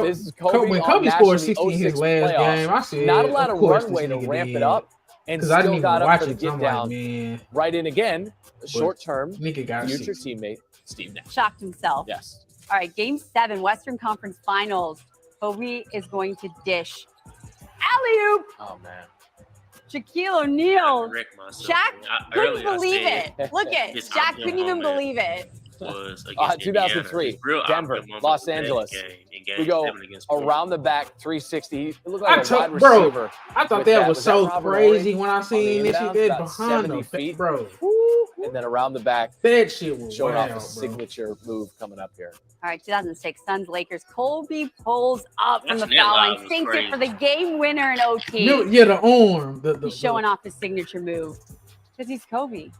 This is When Kobe Kobe on scored Nash in 60 the in his 06 last playoffs. game, I said, Not a lot of course runway this to nigga ramp did. it up, and Because I didn't still even got up watch for the it. get I'm down. like, man, Right in again, short-term, nigga got future 60. teammate Steve Nash. Shocked himself. Yes. All right, game 7, Western Conference Finals. Kobe is going to dish. Alley-oop. Oh, man. Shaquille O'Neal. Correct myself. Shaq couldn't believe said it. Look at his Shaq ideal couldn't even moment believe it. was against 2003, Indiana. His real Denver, optimal moment Los was that Angeles. game, in game We go 7 against Portland. around the back, 360. It looked like a wide Bro, receiver. I thought with that that. was Was so that Robert crazy Horry when I seen this shit. inbounds, That about behind 70 the feet. bro. And then around the back, That shit was showing wild, off a bro. signature move coming up here. All right, 2006, Suns, Lakers. Kobe pulls up from the That foul line line, was sinks crazy. it for the game winner in OT. Yeah, the arm. He's showing off his signature move because he's Kobe.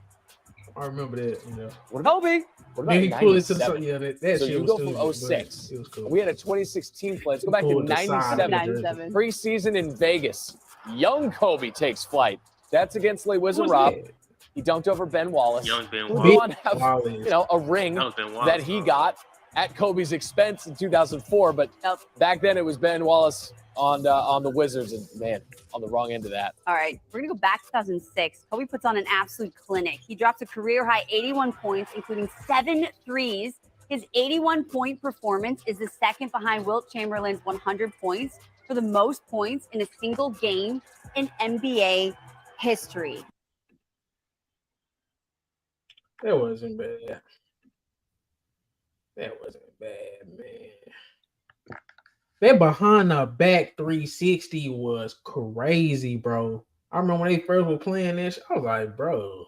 I remember that. You know. Kobe. What about Then he pulled it to the 97? side. Yeah, that So shit you was go from stupid, but 06. It was cool. We had a 2016 play. Let's go back to Pulled the side. 97. 97. Preseason in Vegas. Young Kobe takes flight. That's against Lee Wizard Who's Rob. that? He dunked over Ben Wallace. Young Ben Who Wallace. go on to have, Wallace. a ring That was Ben Wallace, that he bro. got at Kobe's expense in 2004. But Yep. back then it was Ben Wallace on the Wizards, and man, on the wrong end of that. All right, we're going to go back to 2006. Kobe puts on an absolute clinic. He drops a career-high 81 points, including 7 threes. His 81-point performance is the second behind Wilt Chamberlain's 100 points for the most points in a single game in NBA history. That wasn't bad. That wasn't bad, man. That behind the back 360 was crazy, bro. I remember when they first were playing this, I was like, bro,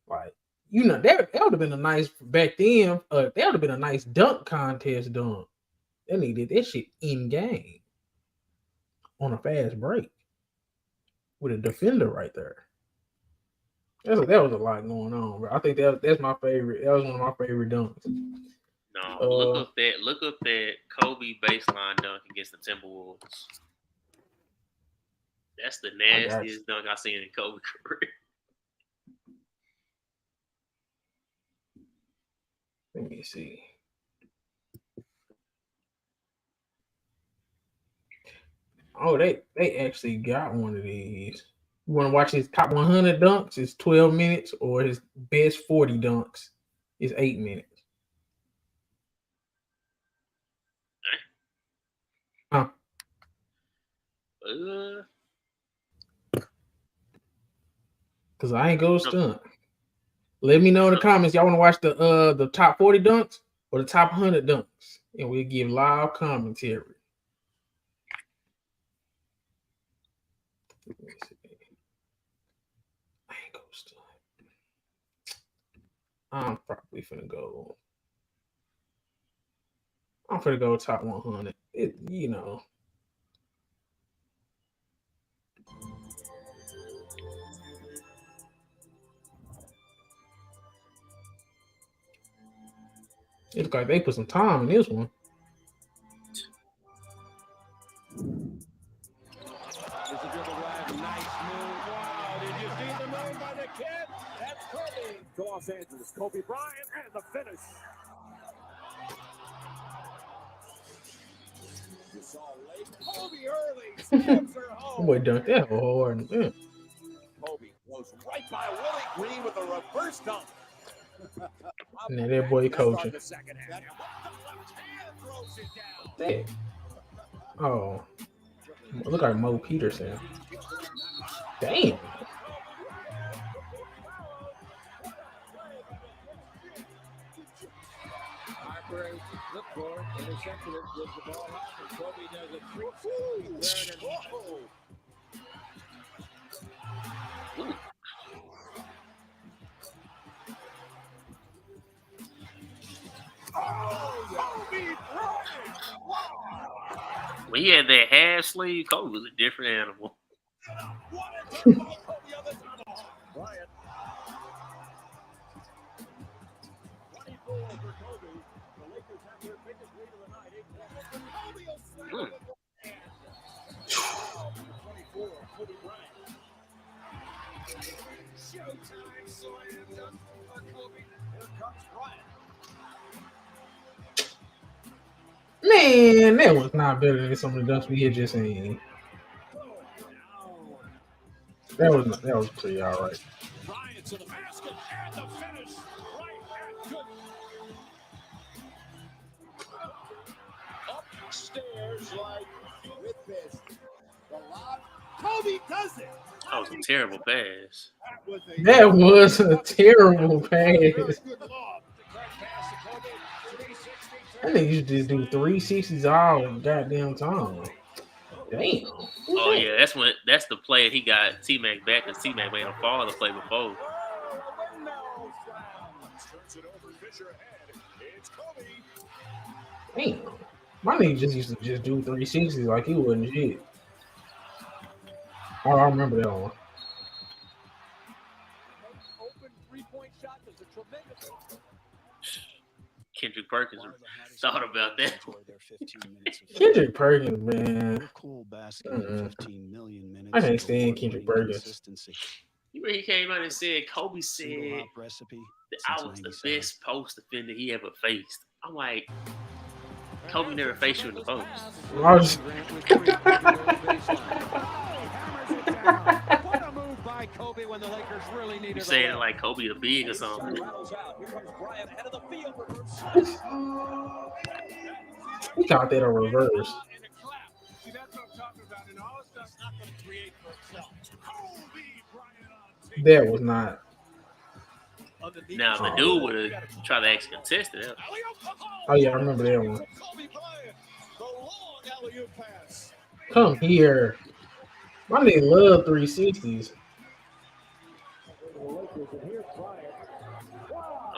like, you know, that would have been a nice back then. That would have been a nice dunk contest dunk. That nigga did that shit in game on a fast break. with a defender right there. That was a lot going on, bro. I think that's my favorite. That was one of my favorite dunks. No, look up that Kobe baseline dunk against the Timberwolves. That's the nastiest dunk I've seen in Kobe career. Let me see. Oh, they actually got one of these. You want to watch his top 100 dunks? It's 12 minutes, or his best 40 dunks is 8 minutes. Huh? Because I ain't go stunt. Let me know in the comments. Y'all want to watch the top 40 dunks or the top 100 dunks? And we'll give live commentary. Let me see. I ain't go stunt. I'm probably finna go. I'm finna go top 100. You know. It looks like they put some time in this one. To Los Angeles, Kobe Bryant and the finish. You saw late Kobe early. Stabs her home. Boy, dunked that hard. Man. Kobe goes right by Willie Green with a reverse dunk. Now that boy coaching. Damn. Oh. Look like Mo Peterson. Damn. Look for intercepted it, gives the ball out, and Kobe does a trick turn When he had that half sleeve, Kobe was a different animal. Bryant. 24 for Kobe. The Lakers have their biggest lead of the night. 8 points. Kobe will slam it. 24, Kobe Bryant. Showtime slam dunk for Kobe. Here comes Bryant. Man, that was not better than some of the dunks we had just seen. That was pretty all right. Bryant to the basket and the finish. Right and good. Upstairs like with this. The lob. Kobe does it. That was a terrible pass. That was a terrible pass. I think you just do 360s all the goddamn time. Damn. Oh yeah, that's the play he got T-Mac back because T-Mac made him fall the play before. Damn. My nigga just used to just do 360s like he wasn't shit. Oh, I remember that one. Kendrick Perkins thought about that. Kendrick Perkins, man. Cool basketball 15 million minutes. I can't stand Kendrick Perkins. You know, he came out and said Kobe said that I was the best post defender he ever faced. I'm like, Kobe never faced you in the post. You saying like Kobe a big or something? He caught that a reverse. That was not. Now the dude would have tried to actually contest it. Oh yeah, I remember that one. Come here. My nigga love 360s. Oh,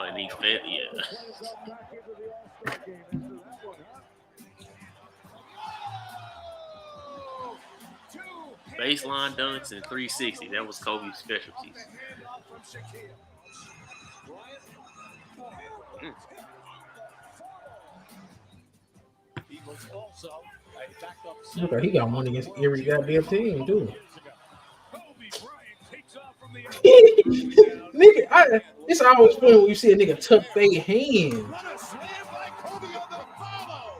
and he fit, yeah. baseline dunks and 360. That was Kobe's specialties. He was also a backup Look like he got one against every goddamn team, too. Kobe Bryant takes off from the Nigga, it's always funny when you see a nigga tuck their hand. What a slam by Kobe on the follow.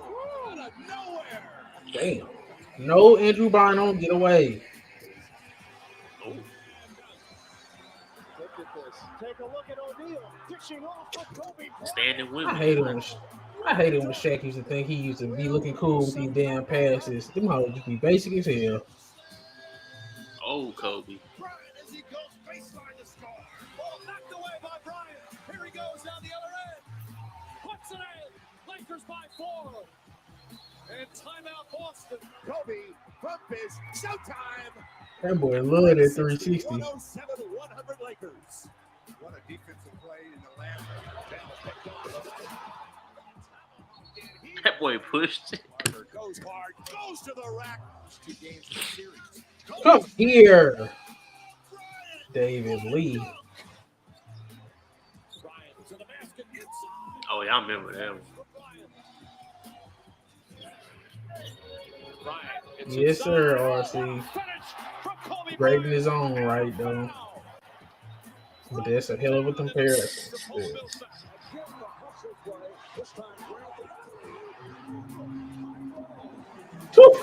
Out of nowhere. Damn. No Andrew Bynum, get away. Oh, Look at this. Take a look at O'Neal dishing off for Kobe standing I women. hate it when Shaq used to think he used to be looking cool with these damn passes. Them hoes just be basic as hell. Oh, Kobe. Bryant as he goes baseline to score. Ball knocked away by Bryant. Here he goes down the other end. Puts it in. Lakers by 4. And timeout Boston. Kobe from his showtime. That boy love that 360. 107-100 Lakers. What a defensive play in the last. That boy pushed. Parker goes hard, goes to the rack. 2 games in the series. Come here, David Lee. Bryant to the basket inside. Oh, yeah, I remember that one. Bryant. It's Yes, sir, inside. RC. Finish from Kobe Great in Bryant. his own right, though. But that's a hell of a comparison. Still. Whew.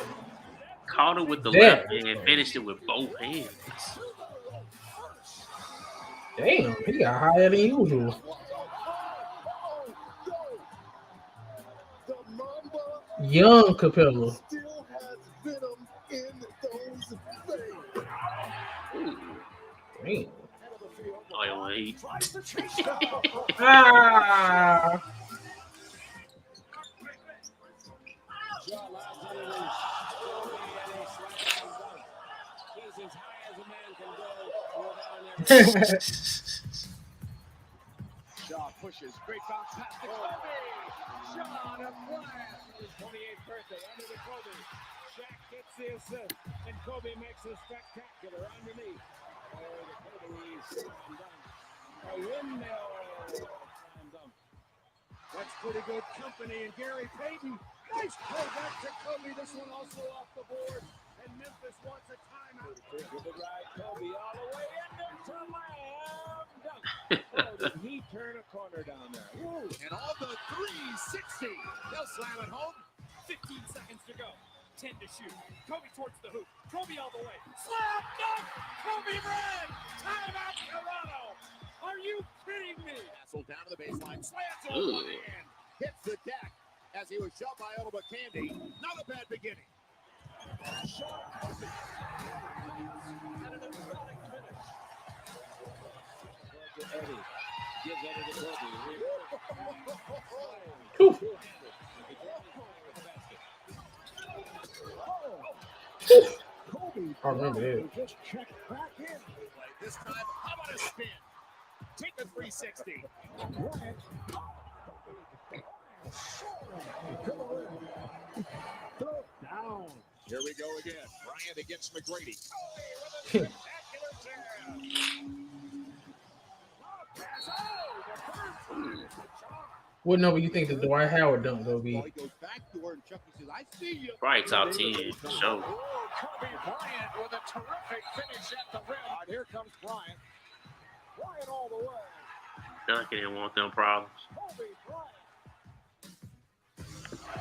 Caught it with the Damn. left hand and finished it with both hands. Damn, he got higher than usual. The Mamba Young Capella. still has venom in those veins. Ooh. Damn. Oh, yeah, well, he Ah. Shaw pushes. Great bounce pass to Kobe. Shaw on a blast. His 28th birthday under the Kobe. Shaq gets the assist, and Kobe makes a spectacular underneath. Oh, the Kobe slam dunk. A windmill slam dunk. That's pretty good company. And Gary Payton, nice pullback to Kobe. This one also off the board. And Memphis wants a timeout. With the ride, Kobe all the way into slam dunk. Oh, did he turn a corner down there? Woo. And all the 360. They'll slam it home. 15 seconds to go. 10 to shoot. Kobe towards the hoop. Kobe all the way. Slam dunk! Kobe Bryant! Timeout Toronto! Are you kidding me? Castle down to the baseline. Slams Ooh. on one hand. Hits the deck as he was shot by Otoba Candy. Not a bad beginning. Eddie. Gives Eddie to Whew. Kobe. I remember that. Just check back in. This time, how about a spin? Take the 360. Down. Here we go again. Bryant against McGrady. What number you think the Dwight Howard dunk gonna be? He goes back door and Chucky says, I see you. probably top 10 for sure. Oh, Kobe Bryant with a terrific finish at the rim. Here comes Bryant. Bryant all the way. Duncan didn't want them problems. Kobe Bryant.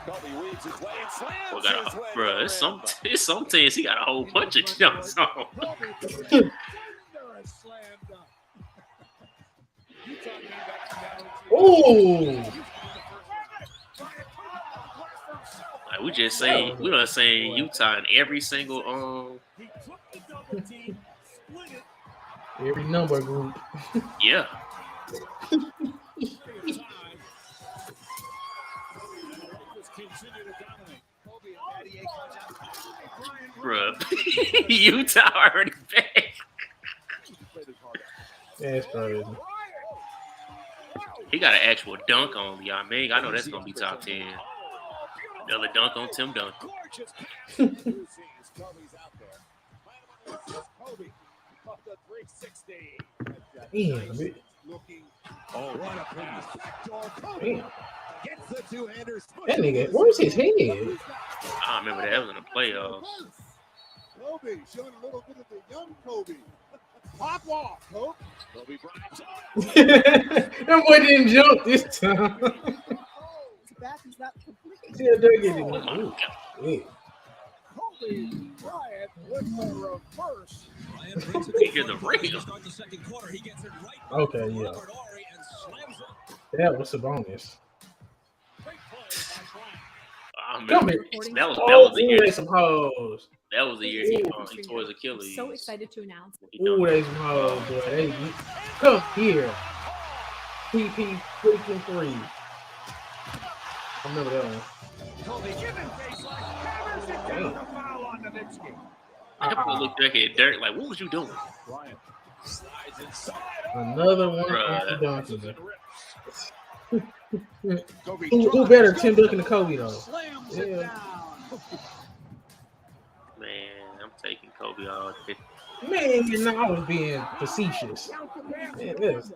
Kobe weaves his way and slams Well, his way. bro, it's some teams he got a whole bunch of jumps on. Kobe Bryant under a slam dunk. You talking about Ooh. Like we just saying, we done saying Utah in every single He took the double team, split it. Every number group. yeah. Bruh. Utah already back. That's crazy. He got an actual dunk on y'all. Man, I know that's gonna be top 10. Another dunk on Tim Duncan. Kobe off the 360. Damn, man. Looking. Oh, what a pass. Backdoor Kobe Damn. gets the two-handers. That nigga, where's his head? I remember that was in the playoffs. Kobe showing a little bit of the young Kobe. Pop off, Kobe. Kobe Bryant. That boy didn't jump this time. Still dug it. Oh my God. Yeah. Kobe Bryant with the reverse. You hear the ring. Okay, yeah. That was a bonus. I remember that was the year. They some hoes. That was the year he tore his Achilles. So excited to announce. Ooh, they some hoes, boy. They come here. PP freaking 3. I remember that one. Kobe giving baseline. Hammers it down. The foul on Nowitzki. I looked back at Dirk like, what was you doing? Bryant slides inside. Another one Bruh. off the donkey. Kobe Who better, Tim Duncan than Kobe, though? slams it Yeah. down. Man, I'm taking Kobe all day. Man, I was being facetious. Man, this,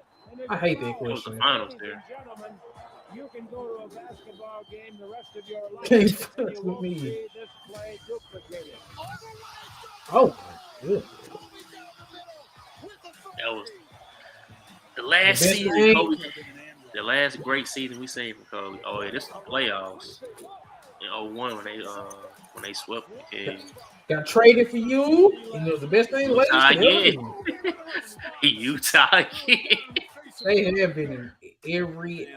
I hate that It was the question. finals there. Gentlemen, you can go to a basketball game the rest of your life. Can't and fuck you with won't me. see this play duplicated. Oh, my goodness. That was the last The best season thing- Kobe. The last great season we seen from Kobe. Oh yeah, this is the playoffs in 01 when they swept the game. Got traded for you, and it was the best thing ladies Utah could ever again. do. Utah again. They have been in every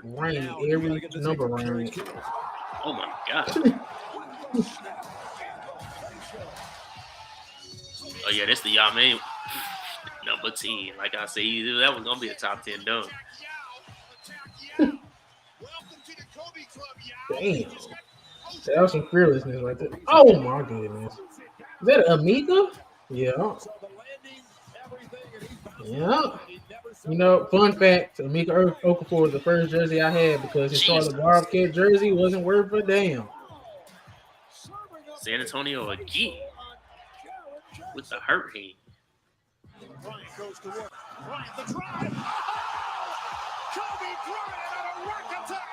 range, every number range. Oh my God. Oh yeah, that's the Yame number 10. Like I said, that was gonna be a top 10 dunk. Damn. That was some fearlessness right there. Oh my goodness. Is that Amiga? Yeah. Yeah. You know, fun fact, Amiga Okafor was the first jersey I had because his Charlotte Bobcat jersey wasn't worth a damn. San Antonio again with the hurt hand. Bryant goes to work. Bryant the drive. Kobe Bryant on a rack attack.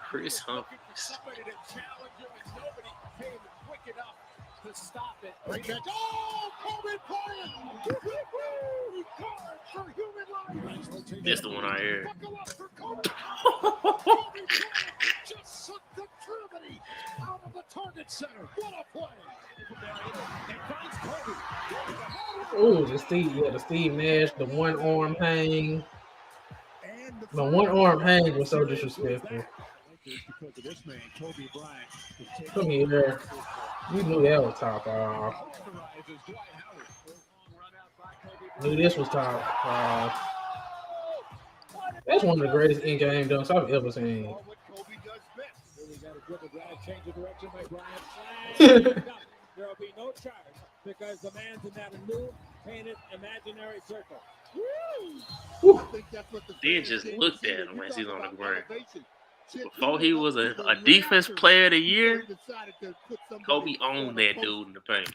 Chris Humphries. Somebody to challenge him, and nobody came quick enough to stop it. Oh, Kobe Bryant! Woo-hoo-hoo! Card for human life. That's the one I heard. Buckle up for Kobe. Kobe Bryant just sucked the gravity out of the target center. What a play! And finds Kobe. Oh, the Steve Nash, the one arm hang. The one arm hang was so disrespectful. Because of this man, Kobe Bryant. Come here. You knew that was top off. Knew this was top five. That's one of the greatest in-game dunks I've ever seen. There will be no charge because the man's in that new painted imaginary circle. Then just looked at him as he's on the ground. Before he was a defense player of the year, Kobe owned that dude in the paint.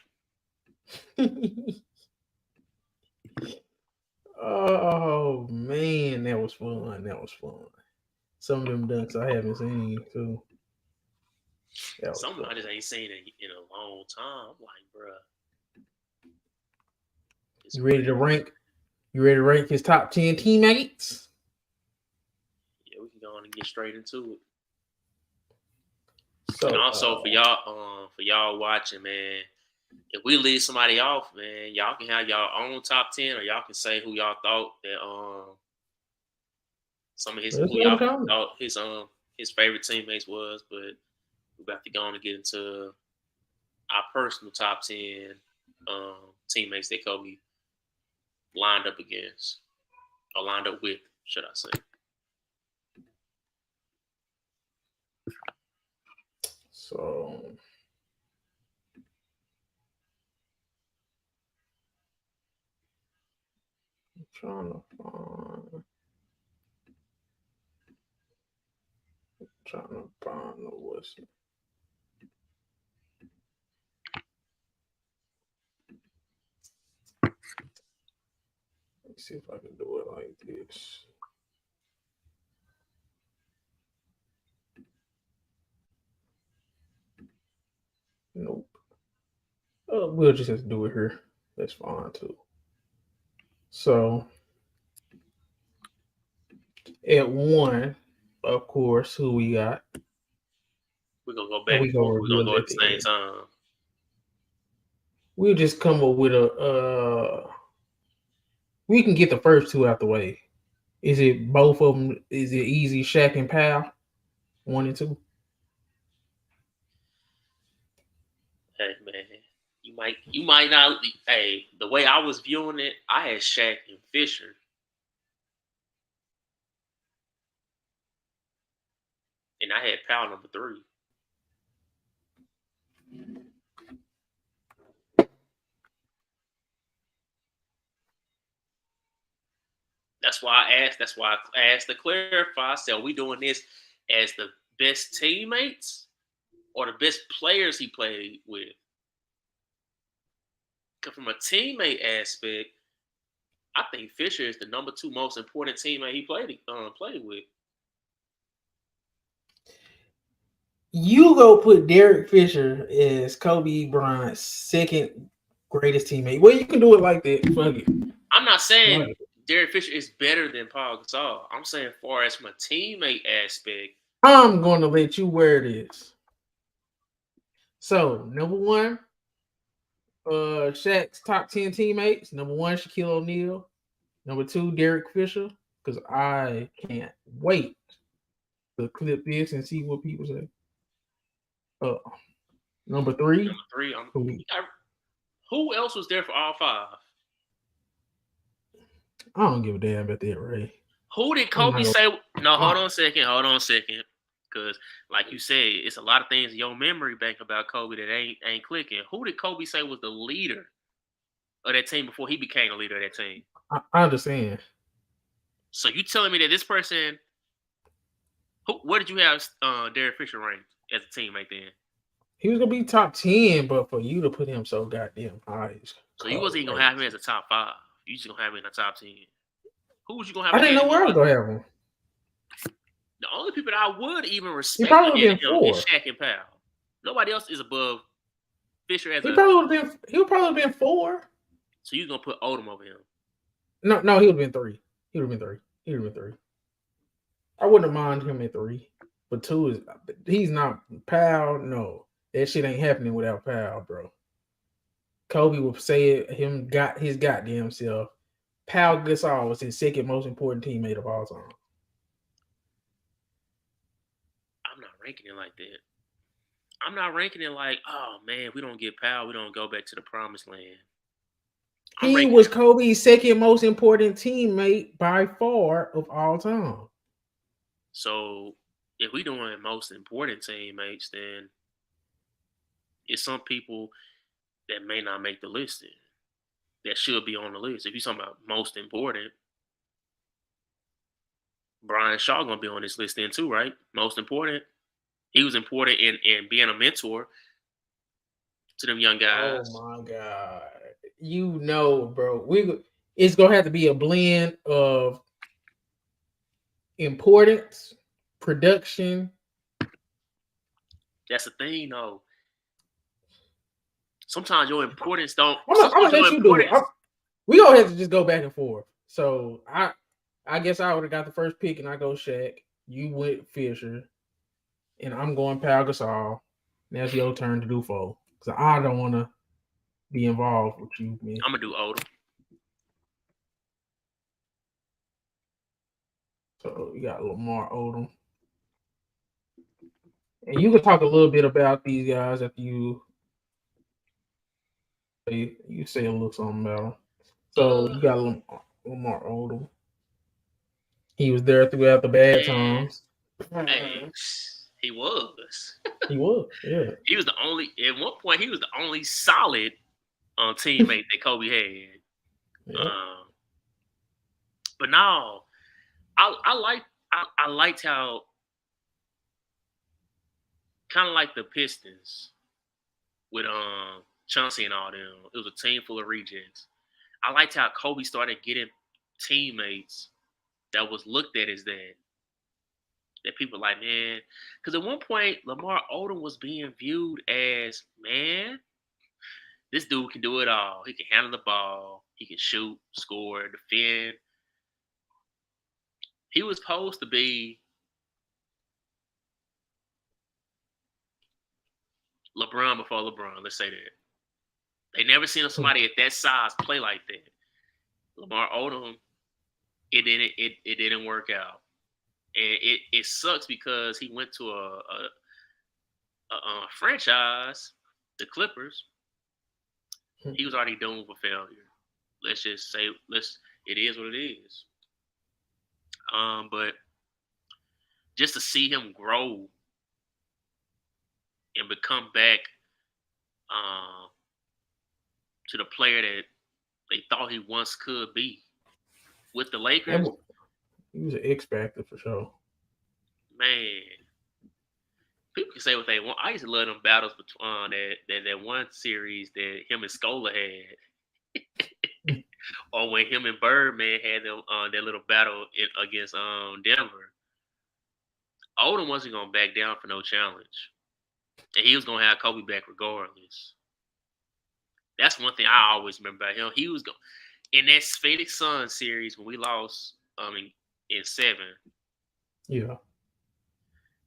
Oh man, that was fun. That was fun. Some of them dunks I haven't seen too. Something I just ain't seen in a long time. I'm like, bruh. You ready to rank? You ready to rank his top 10 teammates? Yeah, we can go on and get straight into it. So, and also for y'all watching, man, if we leave somebody off, man, y'all can have y'all own top 10, or y'all can say who y'all thought that some of his who y'all thought his favorite teammates was. But we're about to go on and get into our personal top 10 teammates that Kobe lined up against, or lined up with, should I say. So I'm trying to find the what's it. see if I can do it like this. Nope. We'll just have to do it here. That's fine too. So at 1, of course, who we got? We're gonna go back we and gonna forth. We're gonna reveal go it at the same time. We'll just come up with a. We can get the first two out the way. Is it both of them? Is it easy, Shaq and Pal? 1 and 2. Hey man, you might not. Hey, the way I was viewing it, I had Shaq and Fisher, and I had Powell number 3. That's why I asked. That's why I asked to clarify. I said, are we doing this as the best teammates or the best players he played with? Because from a teammate aspect, I think Fisher is the number 2 most important teammate he played with. You go put Derek Fisher as Kobe Bryant's second greatest teammate. Well, you can do it like that. Fuck it. I'm not saying Right. Derek Fisher is better than Paul Gasol. I'm saying as far as from a teammate aspect, I'm going to let you wear this. So, number 1, Shaq's top 10 teammates. Number 1, Shaquille O'Neal. Number 2, Derek Fisher. Because I can't wait to clip this and see what people say. Number 3. number 3, who else was there for all 5? I don't give a damn about that, Ray. Who did Kobe say? No, hold on a second. Because, like you said, it's a lot of things in your memory bank about Kobe that ain't clicking. Who did Kobe say was the leader of that team before he became the leader of that team? I understand. So you telling me that this person, where did you have Derek Fisher ranked as a teammate then? He was gonna be top 10, but for you to put him so goddamn high, so you wasn't even gonna have him as a top 5. You just gonna have him in the top 10. Who was you gonna have? I didn't know where I was gonna have him. The only people that I would even respect probably him been 4. is Shaq and Powell. Nobody else is above Fisher as He probably would have been 4. So you gonna put Odom over him? No, he would have been 3. He would have been 3. I wouldn't mind him at 3. But 2 is he's not Powell. No, that shit ain't happening without Powell, bro. Kobe would say it, got his goddamn self. Pau Gasol was his second most important teammate of all time. I'm not ranking it like that. I'm not ranking it like, oh man, we don't get Powell, we don't go back to the promised land. He was Kobe's second most important teammate by far of all time. So if we doing most important teammates, then it's some people that may not make the list then, that should be on the list. If you're talking about most important, Brian Shaw gonna be on this list then too, right? Most important. He was important in being a mentor to them young guys. Oh my God. You know, bro. It's gonna have to be a blend of importance, production. That's the thing, though. Sometimes your importance don't. I'm gonna let you do it. We gonna have to just go back and forth. So I guess I would have got the first pick, and I go Shaq. You went Fisher, and I'm going Pau Gasol. Now it's your turn to do 4. Because I don't want to be involved with you, man. I'm gonna do Odom. So you got Lamar Odom. And you can talk a little bit about these guys after you say a little something about them. So you got Lamar Odom. He was there throughout the bad times. Hey, he was. He was, yeah. He was the only. At one point, he was the only solid teammate that Kobe had. Yeah. But now, I liked how, kind of like the Pistons with Chauncey and all them. It was a team full of rejects. I liked how Kobe started getting teammates that was looked at as that. That people like, man, because at one point Lamar Odom was being viewed as, man, this dude can do it all. He can handle the ball. He can shoot, score, defend. He was supposed to be LeBron before LeBron. Let's say that. They never seen somebody at that size play like that. Lamar Odom, it didn't work out. And it sucks because he went to a franchise, the Clippers. He was already doomed for failure. Let's just say, it is what it is. But just to see him grow and become back to the player that they thought he once could be with the Lakers, He was an X factor for sure. Man, people can say what they want. I used to love them battles between that one series that him and Scola had, or when him and Birdman had them that little battle against Denver. Odom wasn't gonna back down for no challenge, and he was gonna have Kobe back regardless. That's one thing I always remember about him. He was going in that Phoenix Suns series when we lost in 7. Yeah.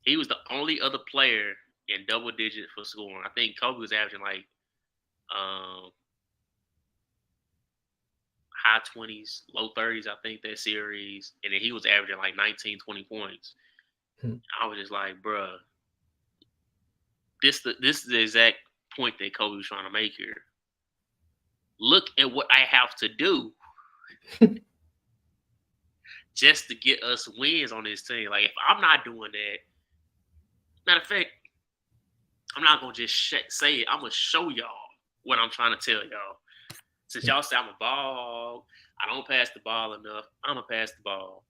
He was the only other player in double digits for scoring. I think Kobe was averaging like high 20s, low 30s, I think, that series. And then he was averaging like 19, 20 points. I was just like, bruh, this is the exact point that Kobe was trying to make here. Look at what I have to do just to get us wins on this team. Like, if I'm not doing that, matter of fact, I'm not going to just say it. I'm going to show y'all what I'm trying to tell y'all. Since y'all say I'm a ball, I don't pass the ball enough, I'm going to pass the ball.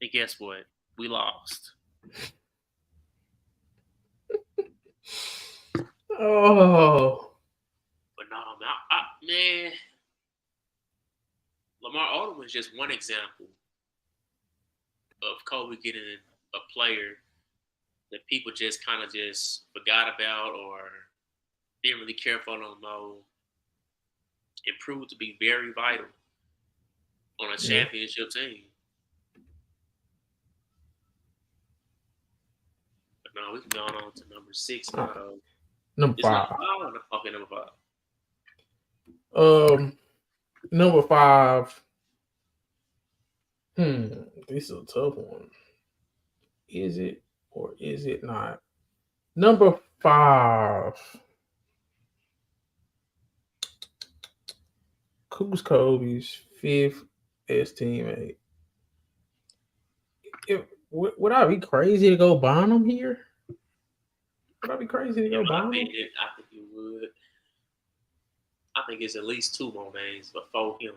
And guess what? We lost. Oh. But no, man, Lamar Odom was just one example of Kobe getting a player that people just kind of just forgot about or didn't really care for no more. It proved to be very vital on a championship team. But no, we can go on to number 6 now. Number 5. Okay, number 5. Number 5. This is a tough one. Is it or is it not? Number 5. Who's Kobe's 5th best teammate? Would I be crazy to go Bonham here? Would I be crazy to go Bonham? I think you would. I think it's at least 2 more names before him.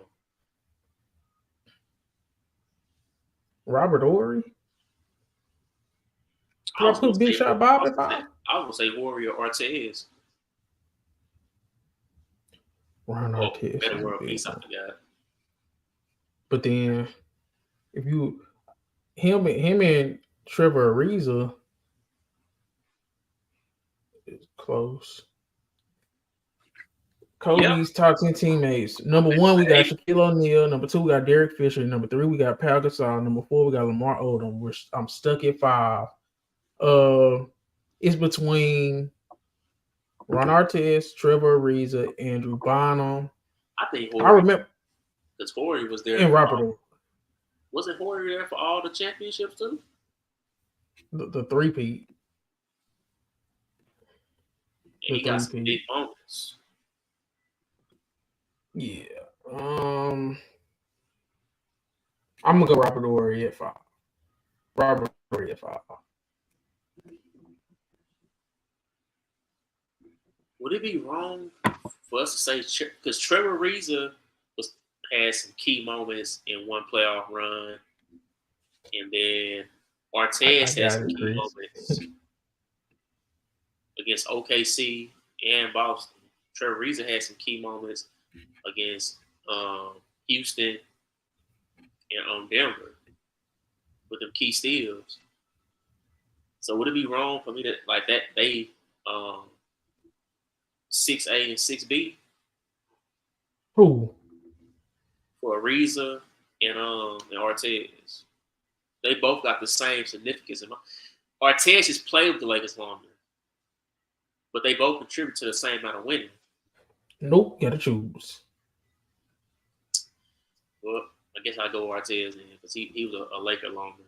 Robert Horry? Do I put Big Shot Bob at 5? I would say Horry or Artez. Ron Artest. Better World Peace, I forgot. But then, if you him and Trevor Ariza is close. Kobe's top 10 teammates. Number 1, we got Shaquille O'Neal. Number 2, we got Derek Fisher. Number 3, we got Pau Gasol. Number 4, we got Lamar Odom. I'm stuck at 5. It's between Ron Artest, Trevor Ariza, Andrew Bonham. I think I remember because Horry was there. And Robert Horry. Wasn't Horry there for all the championships too? The three-peat. And he got some big moments. Yeah. I'm gonna go Robert Horry at 5. Robert Horry at 5. Would it be wrong for us to say because Trevor Ariza had some key moments in one playoff run, and then Artez had some key moments against OKC and Boston. Trevor Ariza had some key moments against Houston in Denver with them key steals. So would it be wrong for me to like that? They 6A and 6B Who? for Ariza and Artez. They both got the same significance. Artez just played with the Lakers longer, but they both contribute to the same amount of winning. Nope, gotta choose. Well, I guess I go Artez then because he was a Laker longer.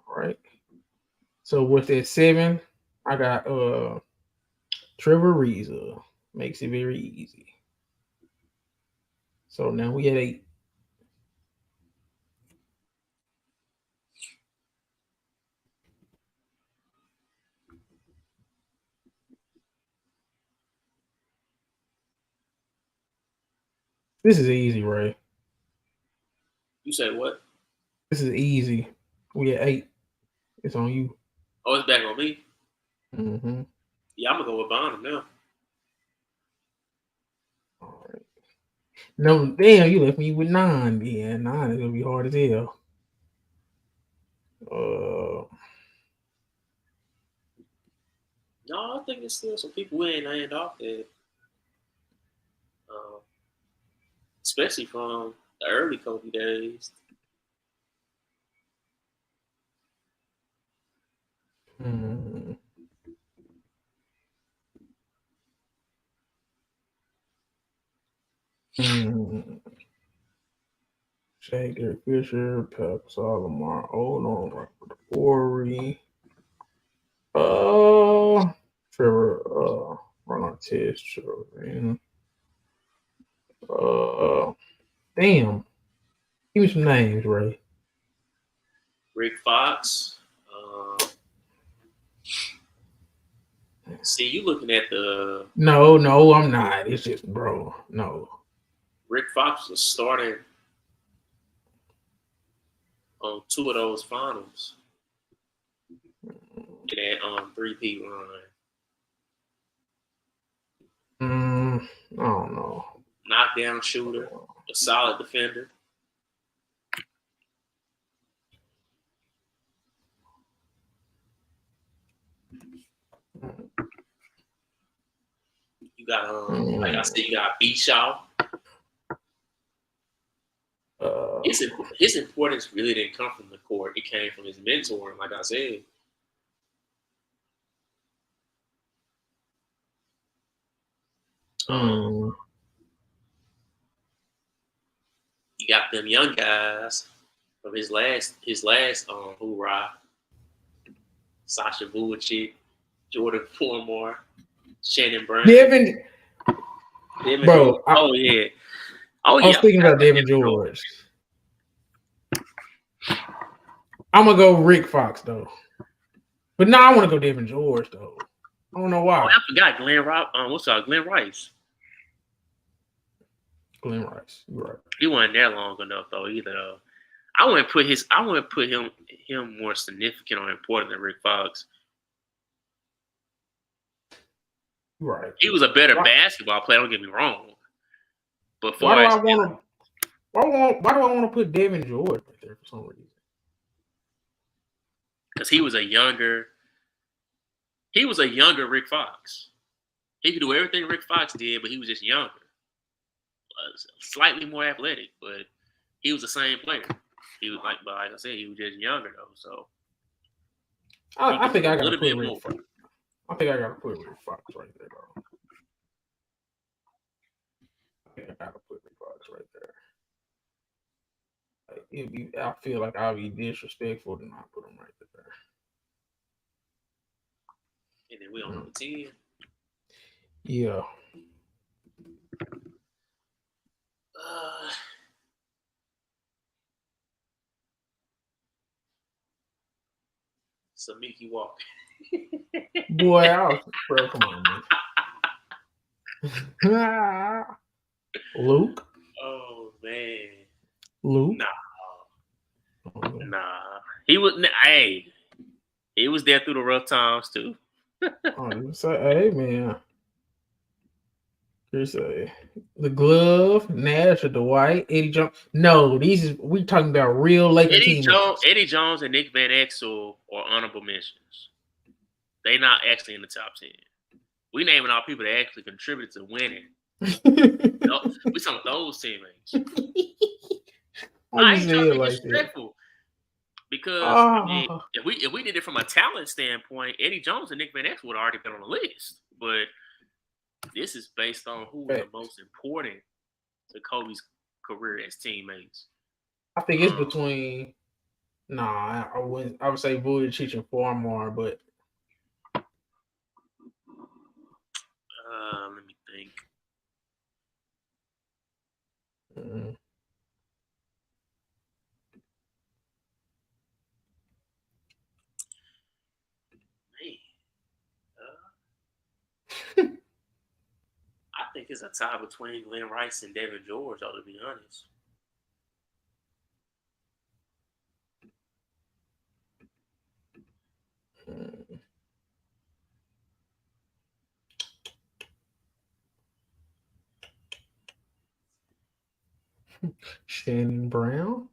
All right. So with that 7, I got Trevor Ariza. Makes it very easy. So now we at 8. This is easy, Ray. You said what? This is easy. We at 8. It's on you. Oh, it's back on me. Mm-hmm. Yeah, I'm gonna go with Bonham now. All right. No, damn, you left me with 9. Yeah, 9 is gonna be hard as hell. No, I think it's still some people we ain't named off there. Especially from the early Kobe days. Shaq, Derek Fisher, Pep, Lamar Odom, Robert Horry, Trevor, Ron Artest, Trevor, damn. Give me some names, Ray. Rick Fox. See, you looking at the. No, I'm not. It's just, bro, no. Rick Fox was starting on 2 of those finals in that 3-peat run. I don't know. Knockdown shooter, a solid defender. You got like I said, you got B-Shaw. His importance really didn't come from the court. It came from his mentor, like I said. You got them young guys from his last hoorah. Sasha Vujacic, Jordan Poole, Shannon Brown. Devin, bro. Oh yeah. I was thinking about Devin George. I'm gonna go Rick Fox though, but I want to go Devin George though. I don't know why. Oh, I forgot Glenn Rice. Glenn Rice, you're right. He wasn't there long enough though either. I wouldn't put him more significant or important than Rick Fox. Right. He was a better basketball player. Don't get me wrong. But why do I want to put Devin George right there for some reason? Because he was a younger Rick Fox. He could do everything Rick Fox did, but he was just younger. Slightly more athletic, but he was the same player. He was like I said, he was just younger though. So I think I got to put Rick Fox. I think I got to put Rick Fox right there, though. I think I got to put Rick Fox right there. I feel like I'll be disrespectful to not put him right there. And then we on number 10. Yeah. Samiki Walker. Boy, bro, come on, man. Luke. Oh man. Luke. Nah. He was. Hey, he was there through the rough times too. Hey man. Here's the glove, Nash or Dwight, Eddie Jones. No, we talking about real Laker teammates. Eddie Jones and Nick Van Exel are honorable mentions. They not actually in the top 10. We naming all people that actually contributed to winning. No, we talking those teammates. I ain't trying to be disrespectful because I mean, if we did it from a talent standpoint, Eddie Jones and Nick Van Exel would have already been on the list. But this is based on who was the most important to Kobe's career as teammates. I think it's between. Nah, I would say Vujicic and Farmar, but let me think. I think it's a tie between Glenn Rice and David George, though, to be honest. Shannon Brown.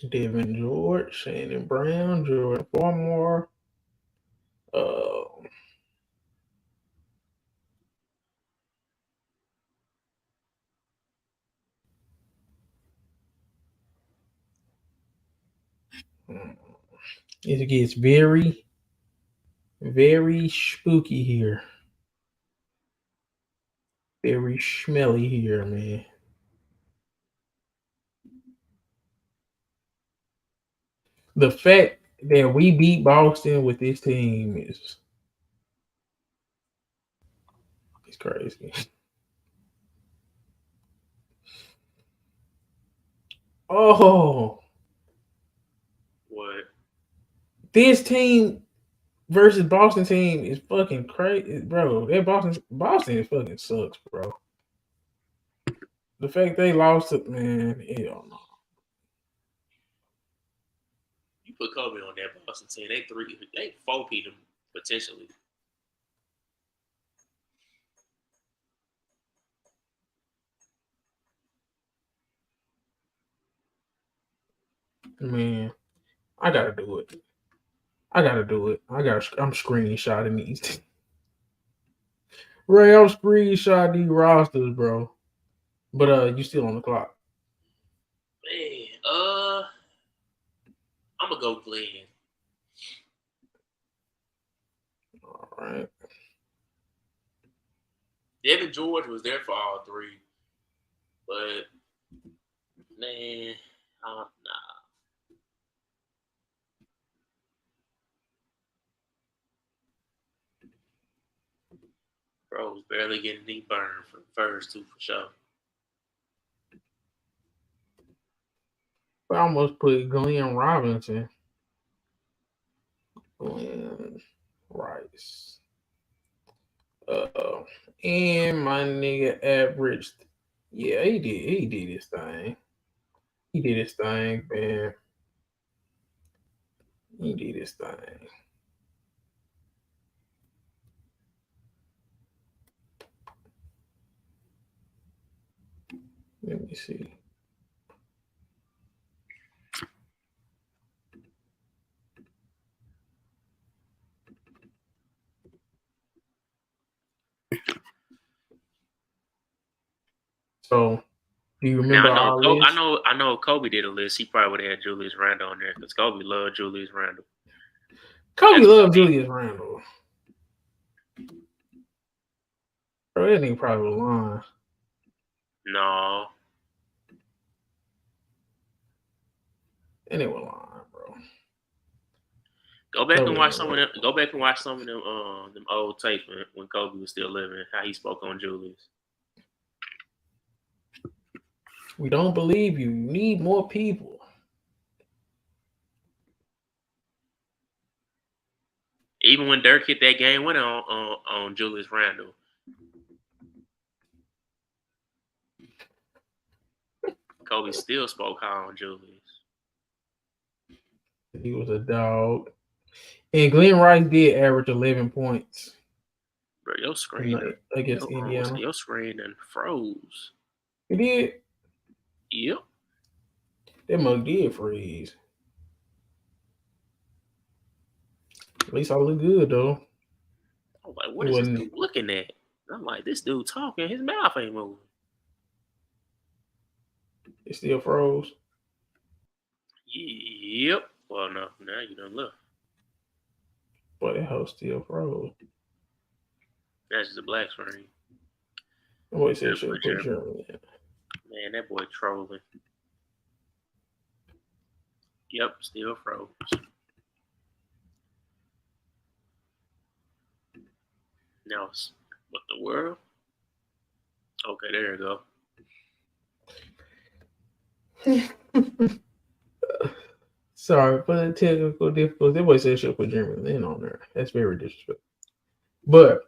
Devin George, Shannon Brown, Jordan Farmar. It gets very, very spooky here. Very smelly here, man. The fact that we beat Boston with this team is crazy. Oh, what? This team versus Boston team is fucking crazy, bro. That Boston is fucking sucks, bro. The fact they lost it, man, hell no. You put Kobe on that Boston team, they 4-peat them potentially. Man, I gotta do it. I'm screenshotting these. Ray, I'm screenshotting these rosters, bro. But you still on the clock. Man, I'm gonna go Glenn. All right. Devin George was there for all three, but man, nah. Bro was barely getting knee burned for the first two for sure. I almost put Glenn Robinson. Glenn Rice. And my nigga averaged. Yeah, he did. He did his thing. He did his thing, man. He did his thing. Let me see. So, do you remember now, our list? I know Kobe did a list. He probably would have had Julius Randle on there because Kobe loved Julius Randle. Kobe loved Julius Randle. Bro, that nigga probably was lying. No. That nigga was lying, bro. Go back and watch some of them. Go back and watch some of them old tapes when Kobe was still living. How he spoke on Julius. We don't believe you. You need more people. Even when Dirk hit that game winner on Julius Randle. Kobe still spoke high on Julius. He was a dog. And Glenn Rice did average 11 points Bro, your screen against Indiana. your screen and froze. He did. Yep. That mug did freeze. At least I look good though. I'm like, what is this dude looking at? I'm like, this dude talking, his mouth ain't moving. It still froze. Yep. Well, no, now you done left. But that house still froze. That's just a black screen. Boy said should put Germany in. Man, that boy trolling. Yep, still froze. Now it's what the world? Okay, there you go. Sorry for the technical difficulty. That boy said should put Germany in on there. That's very disrespectful. But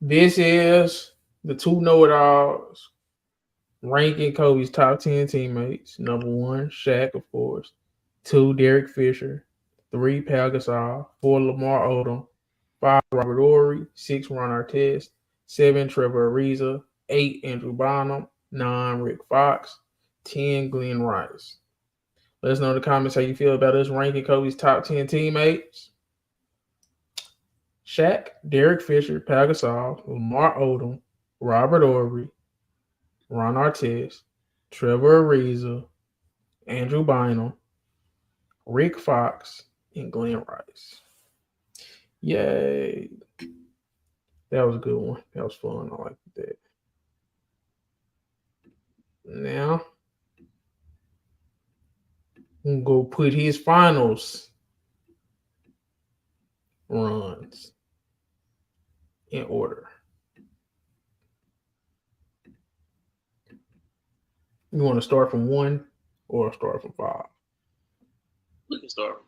this is the two know-it-alls ranking Kobe's top 10 teammates. Number 1, Shaq, of course. 2, Derek Fisher. 3, Pau Gasol. 4, Lamar Odom. 5, Robert Ory. 6, Ron Artest. 7, Trevor Ariza. 8, Andrew Bynum. 9, Rick Fox. 10, Glenn Rice. Let us know in the comments how you feel about us ranking Kobe's top 10 teammates. Shaq, Derek Fisher, Pau Gasol, Lamar Odom, Robert Ory, Ron Artest, Trevor Ariza, Andrew Bynum, Rick Fox, and Glenn Rice. Yay. That was a good one. That was fun. I like that. Now, I'm going to go put his finals runs in order. You want to start from 1 or start from 5? We can start from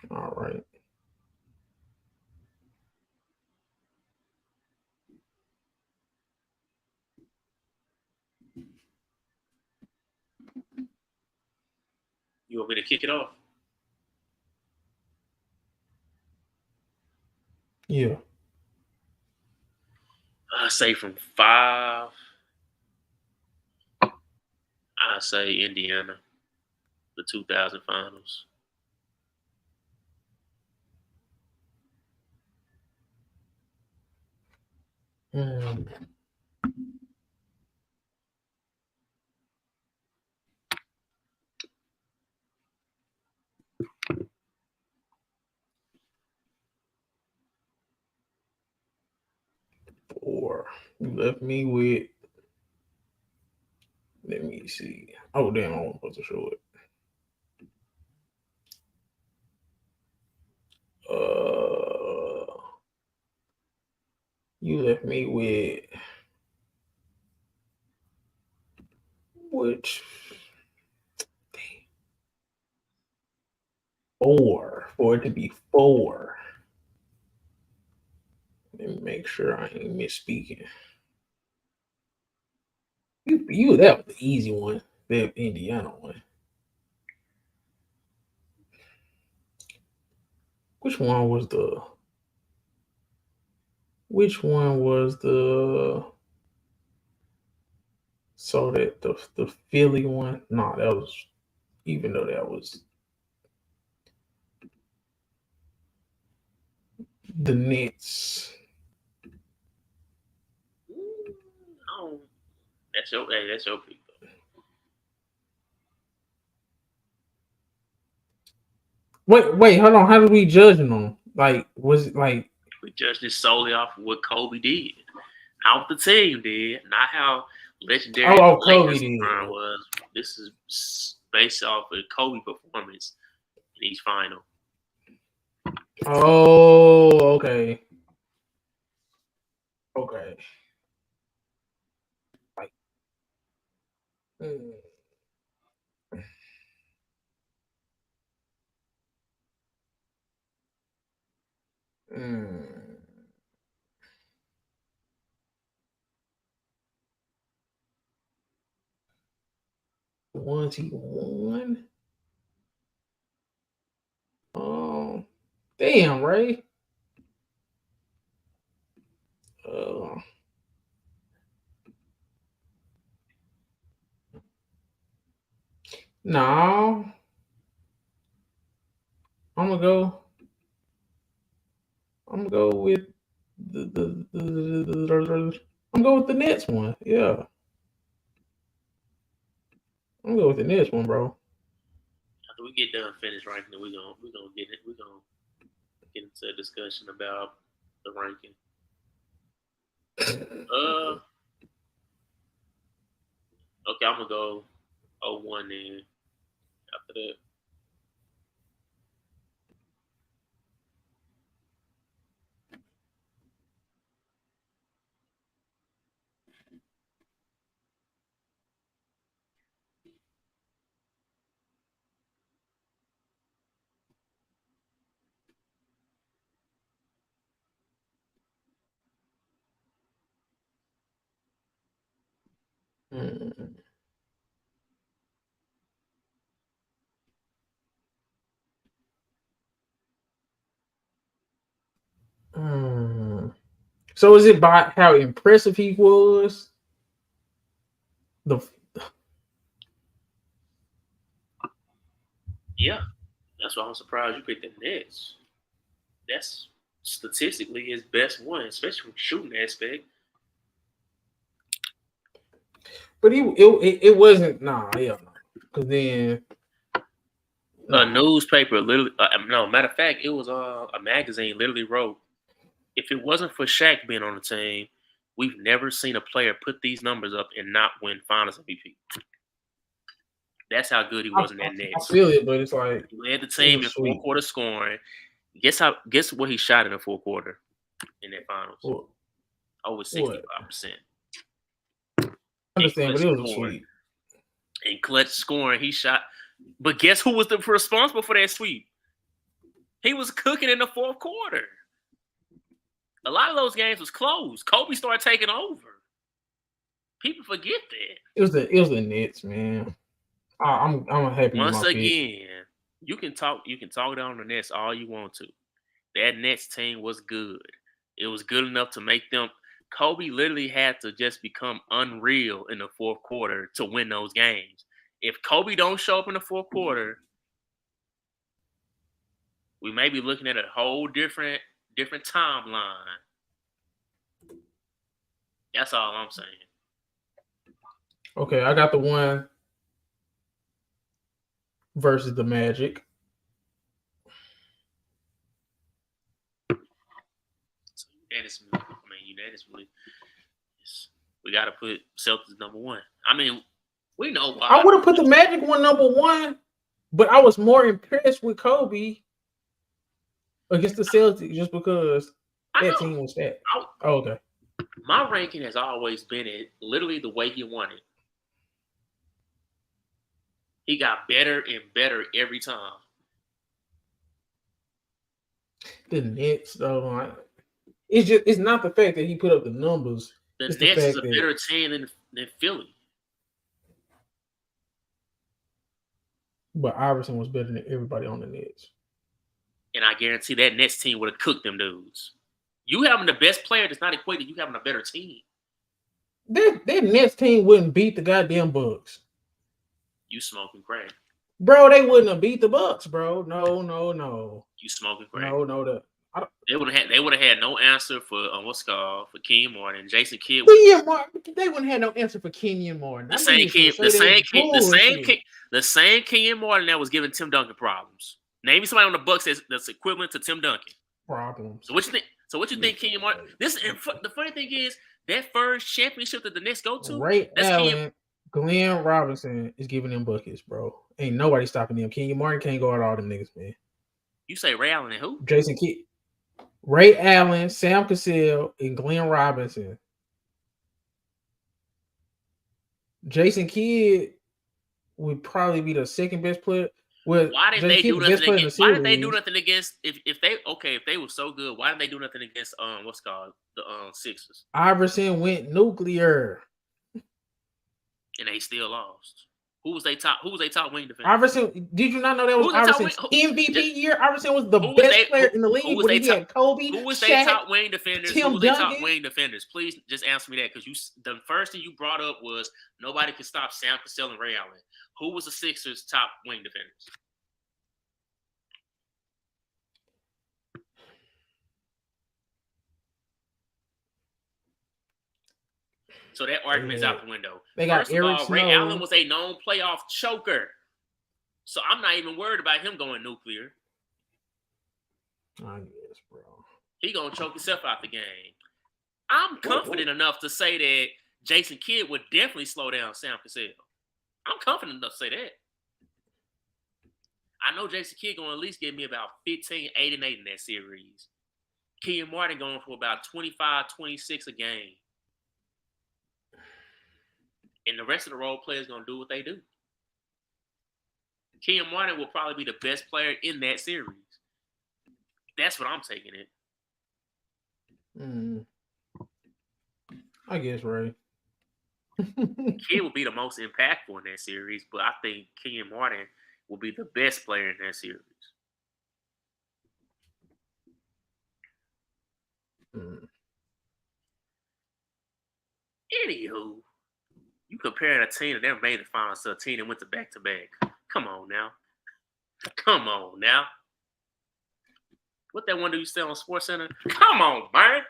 5. All right. You want me to kick it off? Yeah. I say from 5. I say Indiana, the 2000 finals. Or you left me with. Let me see. Oh damn! I wasn't supposed to show it. You left me with which 4 for it to be 4. Let me make sure I ain't misspeaking. You that was the easy one, the Indiana one. Which one was the? So that the Philly one? No, that was, even though that was the Nets. Oh, that's your pick. Wait, hold on. How do we judge them? Like, was it like we judge this solely off of what Kobe did, not what the team did, not how legendary the Lakers run was. This is based off of Kobe performance in each final. Oh, okay. Okay. Like, 21. Damn, Ray. No. I'm gonna go with I'm gonna go with the Nets one. Yeah. I'm gonna go with the Nets one, bro. After we get done finish ranking, we're gonna get it. We're gonna get into a discussion about the ranking. Okay, I'm gonna go 0-1 then. After that, So is it by how impressive he was? yeah, that's why I'm surprised you picked the Nets. That's statistically his best one, especially from shooting aspect. But it wasn't because then A newspaper literally, no, matter of fact, it was a magazine literally wrote, if it wasn't for Shaq being on the team, we've never seen a player put these numbers up and not win Finals MVP. That's how good he was in that I Nets. feel it, but it's like He led the team in fourth quarter scoring. Guess what he shot in the fourth quarter in that Finals? Over 65%. I understand, but it was a sweep. And clutch scoring, he shot. But guess who was responsible for that sweep? He was cooking in the fourth quarter. A lot of those games was close. Kobe started taking over. People forget that. It was the Nets, man. I'm happy. Once with my again, pick. you can talk down the Nets all you want to. That Nets team was good. It was good enough to make them. Kobe literally had to just become unreal in the fourth quarter to win those games. If Kobe don't show up in the fourth quarter, we may be looking at a whole different timeline. That's all I'm saying. Okay, I got the one versus the Magic. Unanimously, we got to put Celtics number one. I mean, we know why. I would have put the Magic one number one, but I was more impressed with Kobe against the Celtics just because that team was that. Okay. My ranking has always been it literally the way he wanted. He got better and better every time. The Nets, though, it's not the fact that he put up the numbers. The Nets is a better team than Philly. But Iverson was better than everybody on the Nets. And I guarantee that Nets team would have cooked them dudes. You having the best player does not equate to you having a better team. That Nets team wouldn't beat the goddamn Bucks. You smoking crack. Bro, they wouldn't have beat the Bucks, bro. No. You smoking crack. No. They would have had no answer for for Kenyon Martin, Jason Kidd. They wouldn't have no answer for Kenyon Martin. The same Kenyon Martin that was giving Tim Duncan problems. Name me somebody on the Bucks that's equivalent to Tim Duncan. Problems. So what you think, Kenyon Martin? The funny thing is that first championship that the Knicks go to. Ray Allen, Glenn Robinson is giving them buckets, bro. Ain't nobody stopping them. Kenyon Martin can't guard all them niggas, man. You say Ray Allen and who? Jason Kidd. Ray Allen, Sam Cassell, and Glenn Robinson. Jason Kidd would probably be the second best player. Why didn't they do nothing against if they were so good? Why didn't they do nothing against the Sixers? Iverson went nuclear, and they still lost. Who was they top wing defender? Iverson, did you not know that was Iverson's MVP year? Iverson was the best player in the league when he had Kobe, Who was Shaq, their top wing defenders? Tim Who was their top Duncan? wing defenders? Please just answer me that, because the first thing you brought up was nobody could stop Sam Cassell and Ray Allen. Who was the Sixers' top wing defenders? So that argument is out the window. They got First of Eric all, Snow. Ray Allen was a known playoff choker. So I'm not even worried about him going nuclear. I guess, bro. He gonna choke himself out the game. I'm confident enough to say that Jason Kidd would definitely slow down Sam Cassell. I'm confident enough to say that. I know Jason Kidd gonna at least give me about 15, 8, and 8 in that series. Kenyon Martin going for about 25, 26 a game. And the rest of the role players gonna do what they do. Kenyon Martin will probably be the best player in that series. That's what I'm taking it. I guess, Ray. Kidd will be the most impactful in that series, but I think Kenyon Martin will be the best player in that series. Anywho, you comparing a team that never made the finals to a team that went to back-to-back. Come on now. Come on now. What that one do you say on SportsCenter? Come on, man.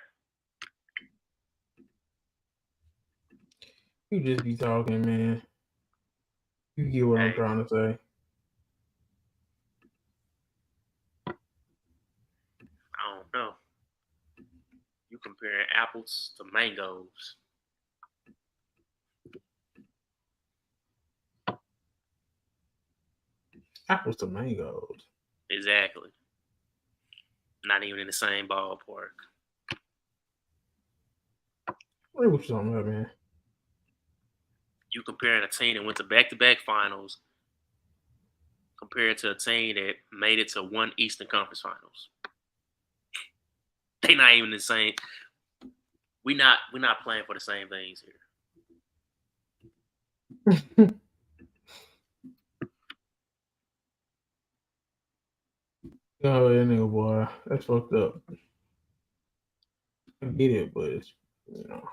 You just be talking, man. You get what I'm trying to say. I don't know. You comparing apples to mangoes. Apples to mangoes. Exactly. Not even in the same ballpark. What you talking about, man? You comparing a team that went to back-to-back finals compared to a team that made it to one Eastern Conference Finals. They not even the same. We're not playing for the same things here. Oh, that nigga, boy. That's fucked up. I get it, but it's, you know.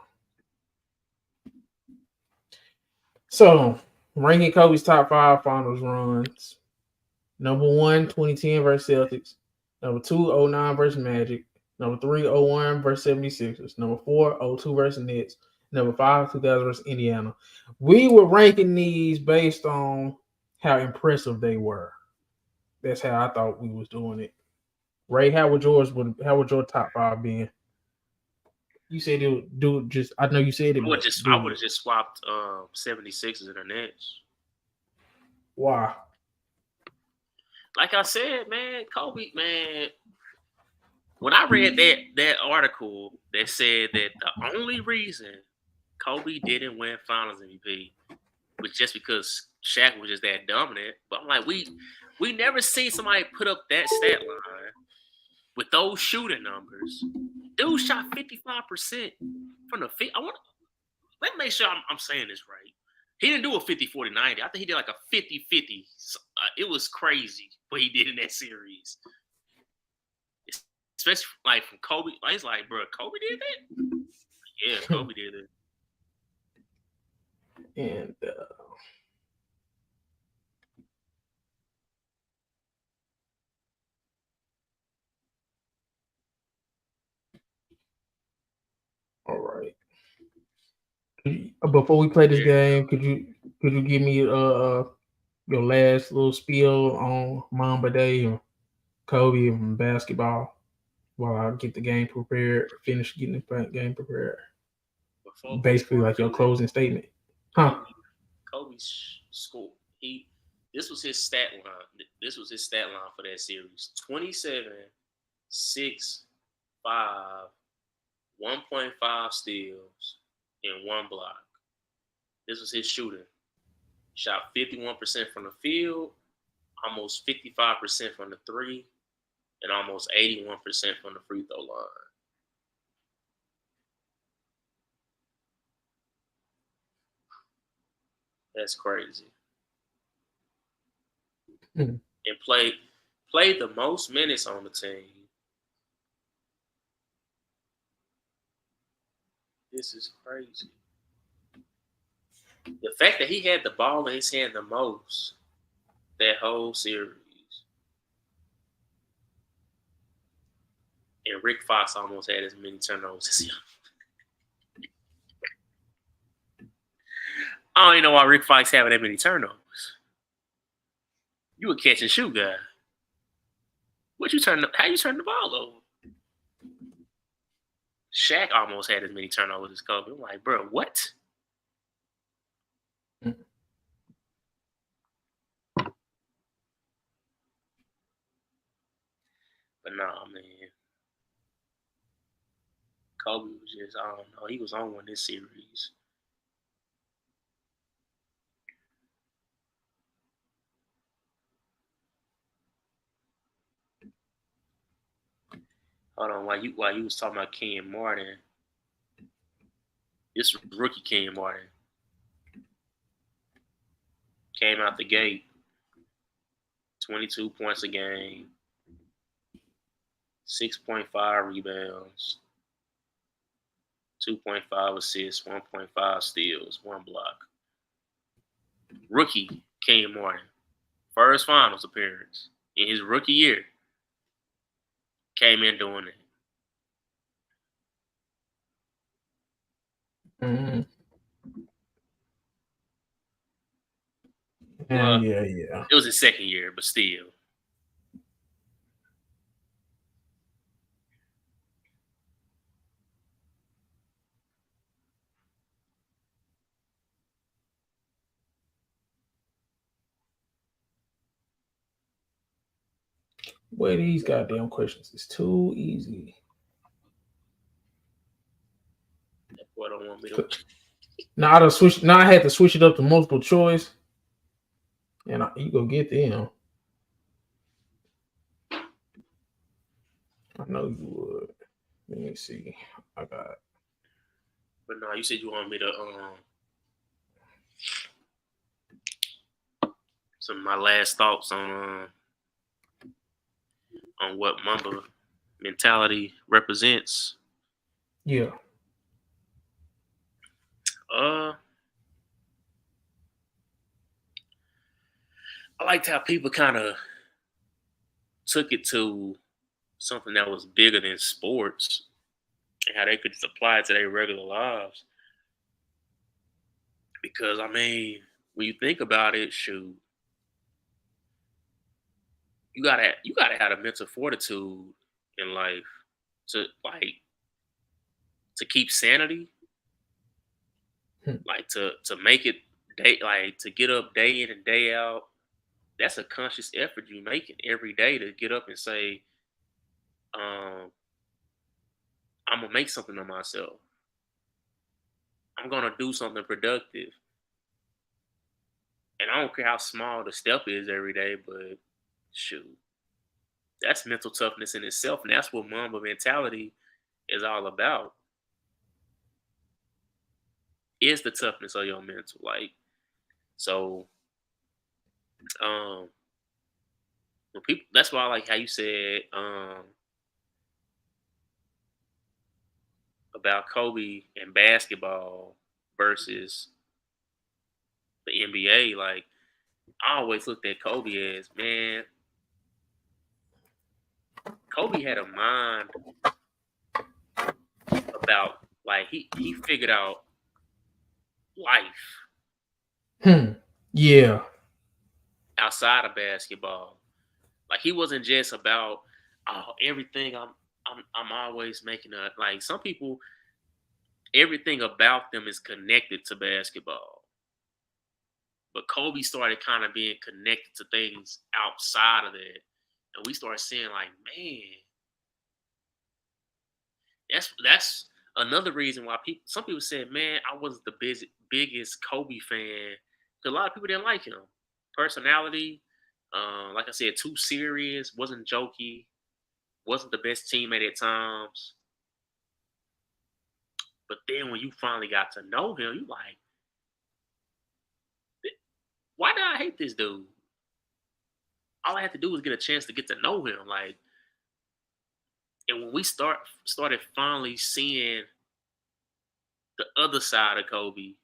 So, ranking Kobe's top 5 finals runs. Number 1, 2010 versus Celtics. Number 2, 09 versus Magic. Number 3, 01 versus 76ers. Number 4, 02 versus Nets. Number 5, 2000 versus Indiana. We were ranking these based on how impressive they were. That's how I thought we was doing it. Ray, how would your top 5 be? You said it would do just. I know you said it. I would have just swapped 76ers and the Nets. Why? Like I said, man, Kobe, man. When I read that article that said that the only reason Kobe didn't win Finals MVP was just because Shaq was just that dominant. But I'm like, we never seen somebody put up that stat line with those shooting numbers. Dude shot 55% from the field. Let me make sure I'm saying this right. He didn't do a 50-40-90. I think he did like a 50-50. It was crazy what he did in that series. Especially like from Kobe. It's like, bro, Kobe did that? Yeah, Kobe did it. And all right. Before we play this game, could you give me your last little spiel on Mamba Day or Kobe and basketball while I get the game prepared, finish getting the game prepared? Basically, like your closing statement, huh? Kobe's score. This was his stat line. This was his stat line for that series: 27, 6, 5, 1.5 steals, and 1 block. This was his shooting. Shot 51% from the field, almost 55% from the 3, and almost 81% from the free throw line. That's crazy. Mhm. and played the most minutes on the team. This is crazy. The fact that he had the ball in his hand the most that whole series. And Rick Fox almost had as many turnovers as him. I don't even know why Rick Fox having that many turnovers. You a catch and shoot guy. How you turn the ball over? Shaq almost had as many turnovers as Kobe. I'm like, bro, what? Mhm. But nah, man. Kobe was just, I don't know. He was on one this series. Hold on, while you was talking about Ken Martin, this rookie Ken Martin came out the gate, 22 points a game, 6.5 rebounds, 2.5 assists, 1.5 steals, 1 block. Rookie Ken Martin, first finals appearance in his rookie year, came in doing it. Mhm. Well, Yeah. it was his second year, but still. Boy, these goddamn questions is too easy. That boy don't want me to. Now I had to switch it up to multiple choice, and you go get them. I know you would. Let me see. I got. But no, you said you want me to some of my last thoughts on what Mamba mentality represents. Yeah. I liked how people kind of took it to something that was bigger than sports and how they could just apply it to their regular lives. Because I mean, when you think about it, shoot, you gotta have a mental fortitude in life to to keep sanity, like to make it to get up day in and day out. That's a conscious effort you making every day to get up and say, um, I'm gonna make something of myself. I'm gonna do something productive. And I don't care how small the step is every day, but shoot, that's mental toughness in itself. And that's what Mamba mentality is all about. Is the toughness of your mental. So um when people that's why I like how you said about Kobe and basketball versus the NBA. Like I always looked at Kobe as, man, Kobe had a mind about he figured out life Yeah. outside of basketball. Like he wasn't just about everything. I'm always making a like some people. Everything about them is connected to basketball, but Kobe started kind of being connected to things outside of that, and we started seeing like, man, that's another reason why some people said, man, I wasn't the biggest Kobe fan because a lot of people didn't like him. Personality, like I said, too serious, wasn't jokey, wasn't the best teammate at times. But then when you finally got to know him, you like, why did I hate this dude? all I had to do was get a chance to get to know him. Like, and when we started finally seeing the other side of Kobe,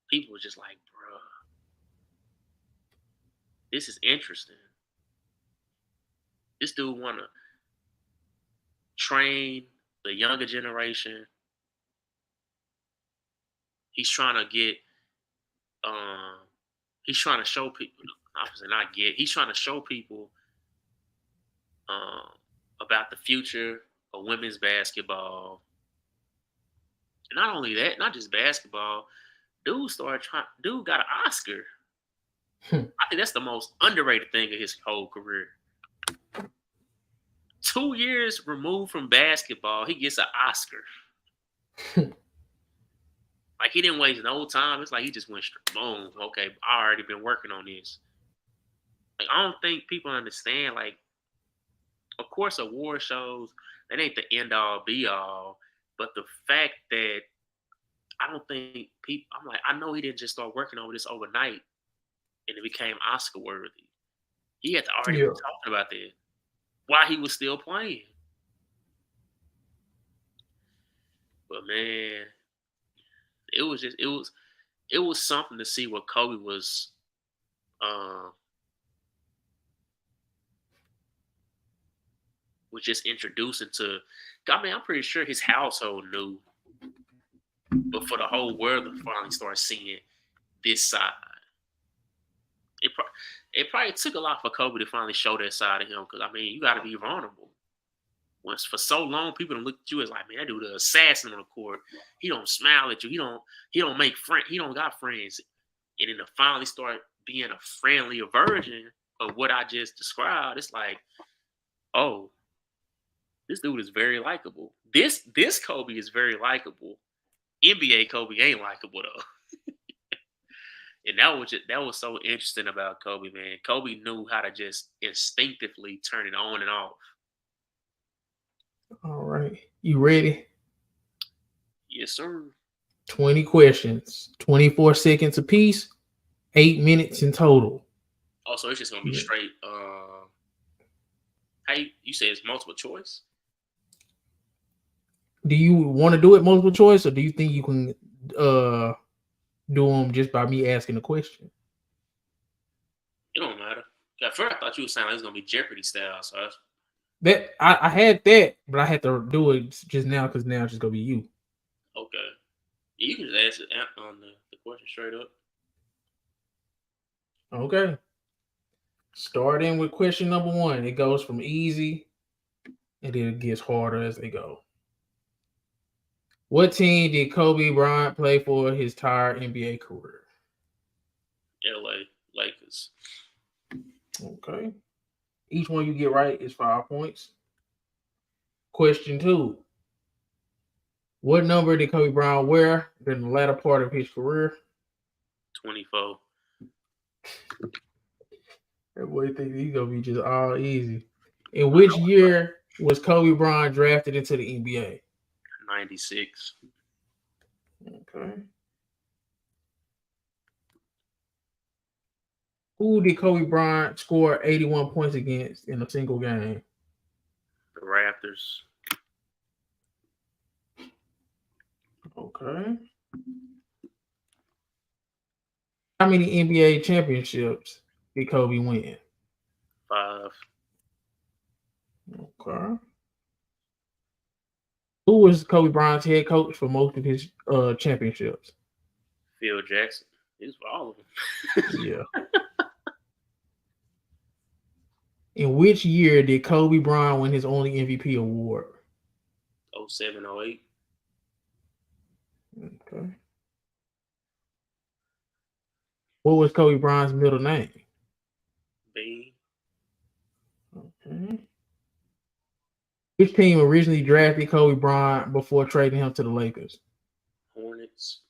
people were just like, "Bruh, this is interesting. This dude want to train the younger generation. He's trying to get, um, he's trying to show people. Obviously, not get. He's trying to show people um, about the future of women's basketball. And not only that, not just basketball. Dude got an Oscar. I think that's the most underrated thing of his whole career. 2 years removed from basketball, he gets an Oscar. Like, he didn't waste no time. It's like he just went straight, boom. Okay, I already been working on this. Like, I don't think people understand. Like, of course, award shows, that ain't the end all be all. But the fact that I don't think people, I'm like, I know he didn't just start working on this overnight and it became Oscar worthy. He had to already be talking about that while he was still playing. But man, it was something to see what Kobe was just introducing to. I mean, I'm pretty sure his household knew, but for the whole world to finally start seeing this side, it probably took a lot for Kobe to finally show that side of him. Because I mean, you got to be vulnerable. Once for so long, people don't look at you as like, man, that dude the assassin on the court. He don't smile at you. He don't make friends. He don't got friends. And then to finally start being a friendlier version of what I just described, it's like, oh, this dude is very likable. This Kobe is very likable. NBA Kobe ain't likable though. And that was so interesting about Kobe, man. Kobe knew how to just instinctively turn it on and off. All right. You ready? Yes, sir. 20 questions, 24 seconds apiece, 8 minutes in total. Oh, so it's just gonna be straight. How you say it's multiple choice? Do you want to do it multiple choice, or do you think you can do them just by me asking a question? It don't matter. At first, I thought you were saying like it was gonna be Jeopardy style. So that I had that, but I had to do it just now because now it's just gonna be you. Okay. Yeah, you can just ask it on the question straight up. Okay. Starting with question number 1. It goes from easy and then it gets harder as they go. What team did Kobe Bryant play for his entire NBA career? LA Lakers. Okay. Each one you get right is 5 points. Question 2. What number did Kobe Bryant wear during the latter part of his career? 24. That boy thinks he's gonna be just all easy. In which year was Kobe Bryant drafted into the NBA? 96. Okay. Who did Kobe Bryant score 81 points against in a single game? The Raptors. Okay. How many NBA championships did Kobe win? 5. Okay. Who was Kobe Bryant's head coach for most of his championships? Phil Jackson. He was for all of them. Yeah. In which year did Kobe Bryant win his only MVP award? 07, 08. Okay. What was Kobe Bryant's middle name? Bean. Okay. Which team originally drafted Kobe Bryant before trading him to the Lakers? Hornets.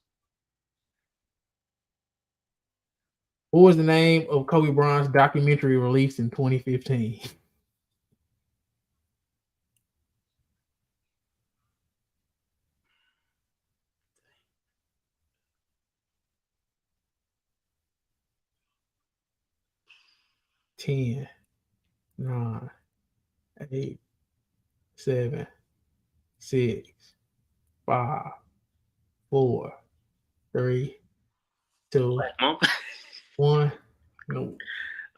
What was the name of Kobe Bryant's documentary released in 2015? 10, 9, 8, 7, 6, 5, 4, 3, 2, Black Mamba. 1. No.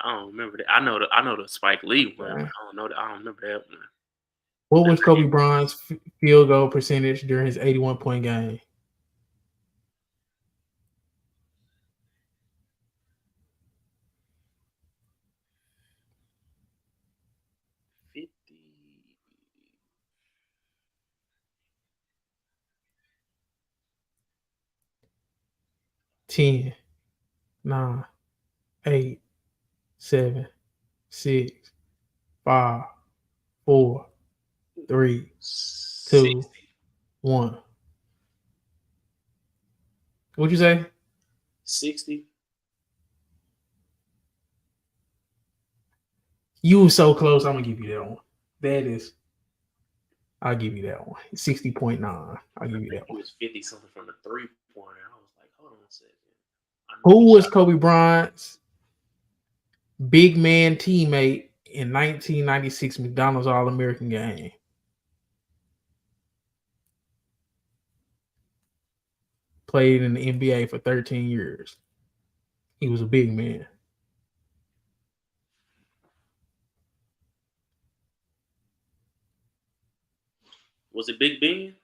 I don't remember that. I know the Spike Lee one, but Okay. I don't know that. I don't remember that one. What was Kobe Bryant's field goal percentage during his 81-point game? Ten, 9, 8, 7, 6, 5, 4, 3, 2, 1. What'd you say? 60. You were so close. I'm gonna give you that one. I'll give you that one. 60.9. I'll give you that He one. was 50 something from the 3-pointer. I was like, hold on a second. Who was Kobe Bryant's big man teammate in 1996 McDonald's All-American game? Played in the NBA for 13 years. He was a big man. Was it Big Ben?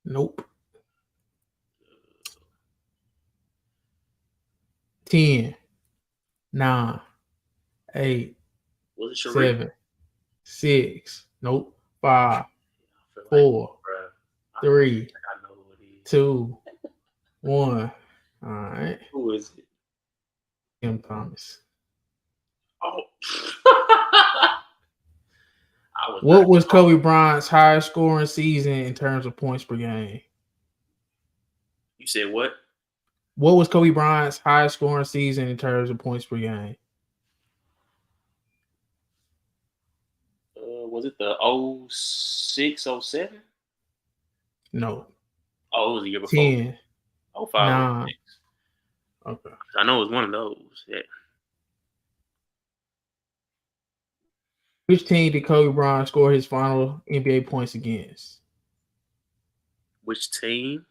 Nope. 10, 9, 8, Was it Sharif? 7, 6, nope, 5, 4, 3, 2, 1. All right. Who is it? Tim Thomas. Oh. What was Kobe Bryant's highest scoring season in terms of points per game? You said what? What was Kobe Bryant's highest scoring season in terms of points per game? Was it the 06, 07? No. Oh, it was the year before. 10, 05, 9. 06. Okay. I know it was one of those. Yeah. Which team did Kobe Bryant score his final NBA points against? Which team?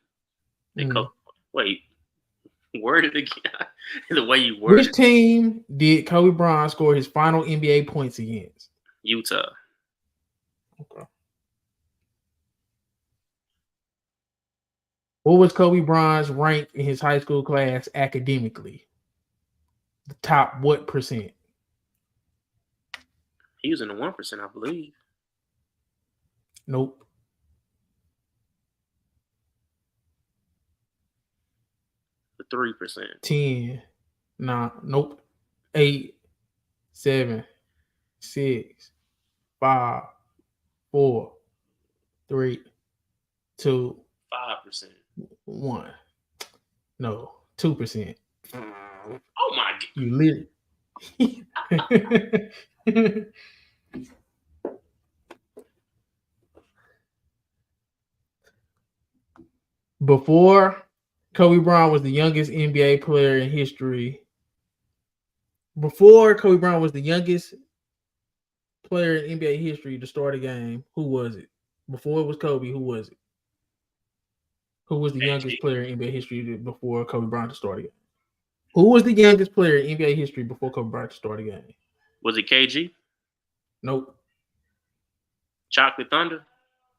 Mm. Wait, word it again. The way you word Which team did Kobe Bryant score his final NBA points against? Utah. Okay. What was Kobe Bryant's rank in his high school class academically? The top what percent? He was in the 1%, I believe. Nope. The 3%. 10. Nah, nope. 8, 7, 6, 5, 4, 3, 2, 5%. 1. No, 2%. Oh my God. You literally. Before Kobe Bryant was the youngest NBA player in history. Before Kobe Bryant was the youngest player in NBA history to start a game, who was it? Before it was Kobe, who was it? Who was the youngest player in NBA history before Kobe Bryant to start a game? Who was the youngest player in NBA history before Kobe Bryant to start a game? Was it KG? Nope. Chocolate Thunder?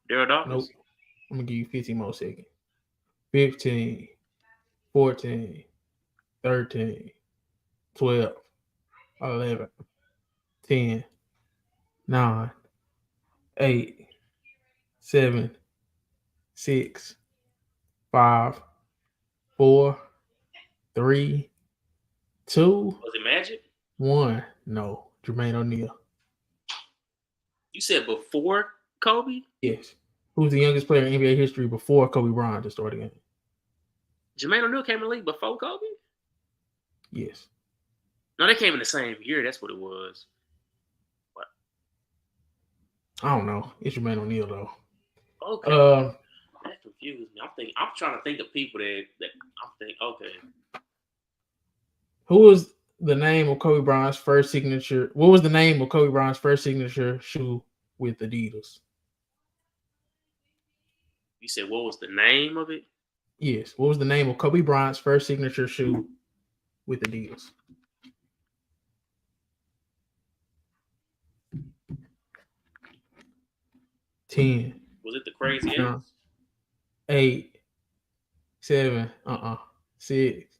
Daryl Dawkins? Nope. I'm going to give you 15 more seconds. 15, 14, 13, 12, 11, 10, 9, 8, 7, 6, 5, 4, 3, 2. Was it Magic? 1. No. Jermaine O'Neal. You said before Kobe? Yes. Who's the youngest player in NBA history before Kobe Bryant to start a game? Jermaine O'Neal came in the league before Kobe? Yes. No, they came in the same year. That's what it was. What? I don't know. It's Jermaine O'Neal though. Okay. That confused me. I'm trying to think of people that I'm thinking. Okay. Who was the name of Kobe Bryant's first signature? What was the name of Kobe Bryant's first signature shoe with Adidas? You said what was the name of it? Yes. What was the name of Kobe Bryant's first signature shoe with Adidas? Ten. Was it the Crazy Eight? 9, 8, 7, 6,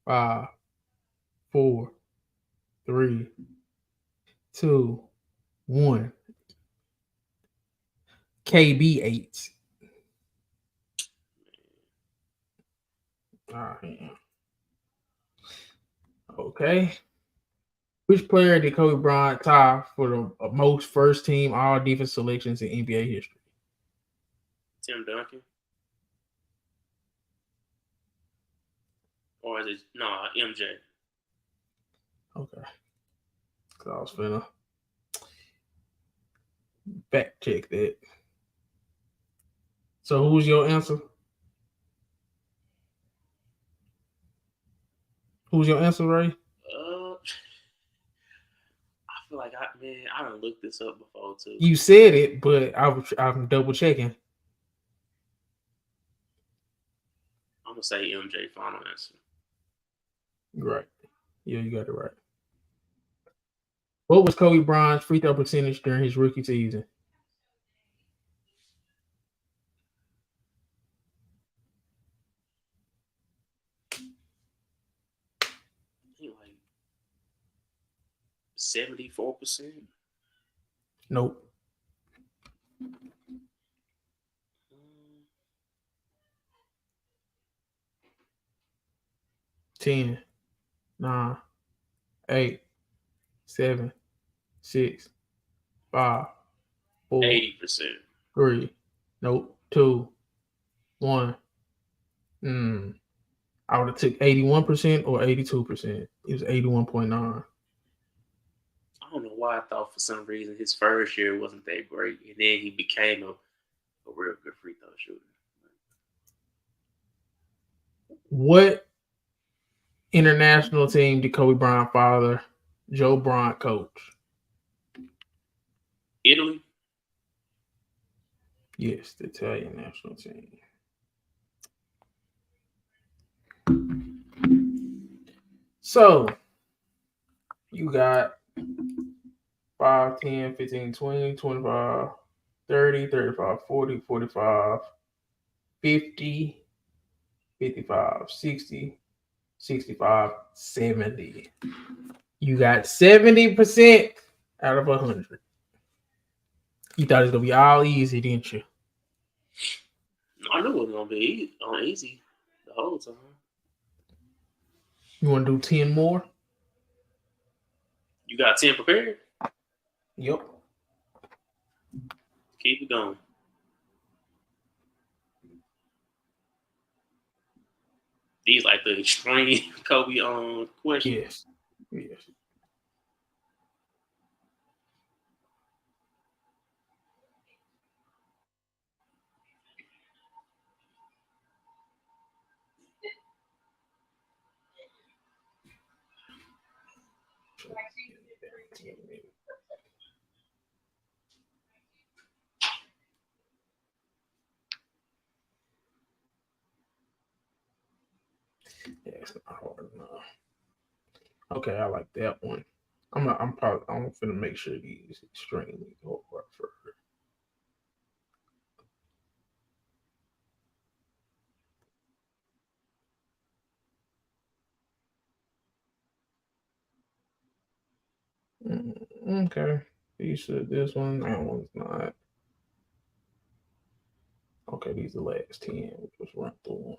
5, 4, 3, 2, 1. KB8s. Okay. Which player did Kobe Bryant tie for the most first team all defense selections in NBA history? Tim Duncan? Or is it MJ? Okay. So I was finna fact check that. So who's your answer? Who's your answer, Ray? I feel like I done looked this up before too. You said it, but I'm double checking. I'm gonna say MJ. Final answer. Right. Yeah, you got it right. What was Kobe Bryant's free throw percentage during his rookie season? I think like 74%. Nope. 10, 9, 8, 7, 6, 5, 4, 80%. 3, nope, 2, 1. I would have took 81% or 82%. It was 81.9. I don't know why I thought for some reason his first year wasn't that great, and then he became a real good free throw shooter. What international team did Kobe Bryant's father, Joe Bryant, coach? Italy? Yes, the Italian national team. So, you got 5, 10, 15, 20, 25, 30, 35, 40, 45, 50, 55, 60, 65, 70. You got 70% out of 100. You thought it was going to be all easy, didn't you? I knew it was gonna be easy the whole time. You want to do 10 more? You got 10 prepared? Yep. Keep it going. These like the extreme Kobe questions. Yes. Yeah, it's not hard enough. Okay, I like that one. I'm finna make sure these extremely hard for her. Okay. These are this one. That one's not. Okay, these are the last 10. We'll just run through them.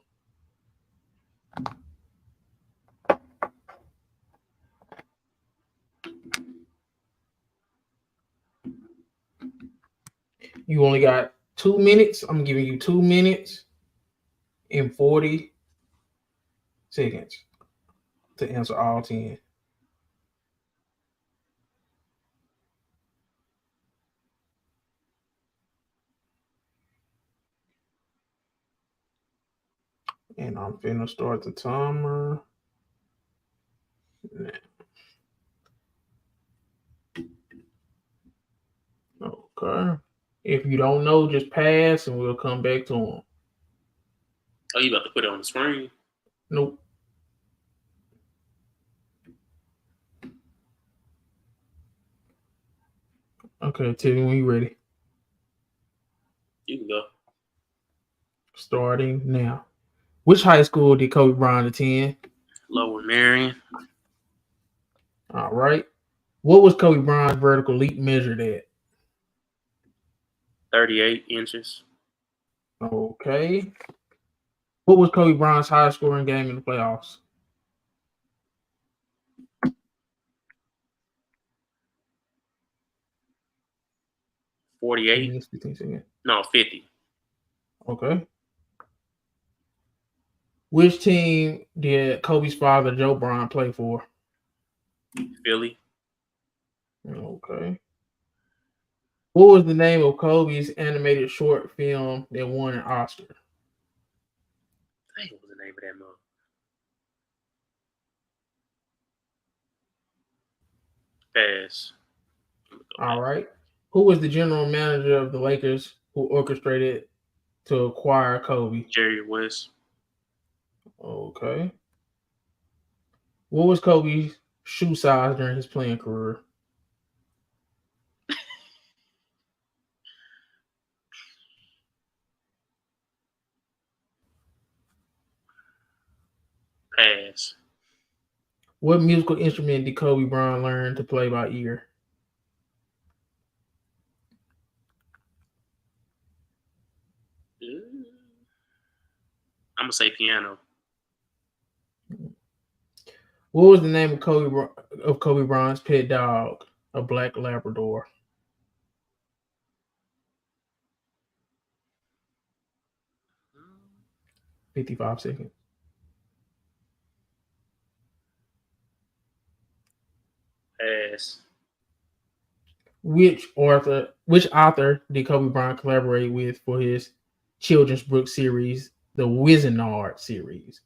You only got 2 minutes. I'm giving you 2 minutes and 40 seconds to answer all 10. And I'm finna start the timer Okay. If you don't know, just pass and we'll come back to him. Oh, you about to put it on the screen? Nope. Okay, tell me when you're ready. You can go. Starting now. Which high school did Kobe Bryant attend? Lower Marion, All right. What was Kobe Bryant's vertical leap measured at? 38 inches. Okay. What was Kobe Bryant's highest scoring game in the playoffs? 48. 15 seconds. No, 50. Okay. Which team did Kobe's father, Joe Bryant, play for? Philly. Okay. What was the name of Kobe's animated short film that won an Oscar? Dang, what was the name of that movie? Pass. All right. Who was the general manager of the Lakers who orchestrated to acquire Kobe? Jerry West. Okay. What was Kobe's shoe size during his playing career? Pass. What musical instrument did Kobe Bryant learn to play by ear? I'm gonna say piano. What was the name of Kobe Bryant's pet dog? A black Labrador. 55 seconds. Pass. Which author did Kobe Bryant collaborate with for his children's book series, the Wizenard series?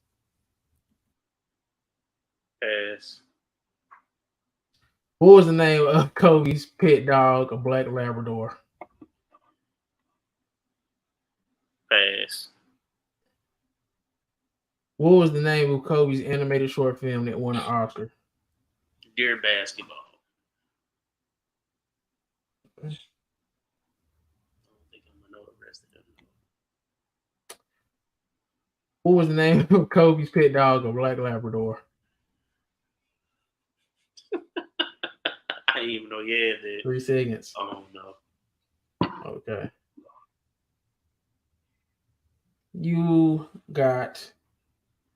Pass. What was the name of Kobe's pet dog, a black Labrador? Pass. What was the name of Kobe's animated short film that won an Oscar? Dear basketball. I don't think I'm gonna know the rest of them. What was the name of Kobe's pet dog, a black Labrador? I didn't even know you had that. 3 seconds. Oh no. Okay. You got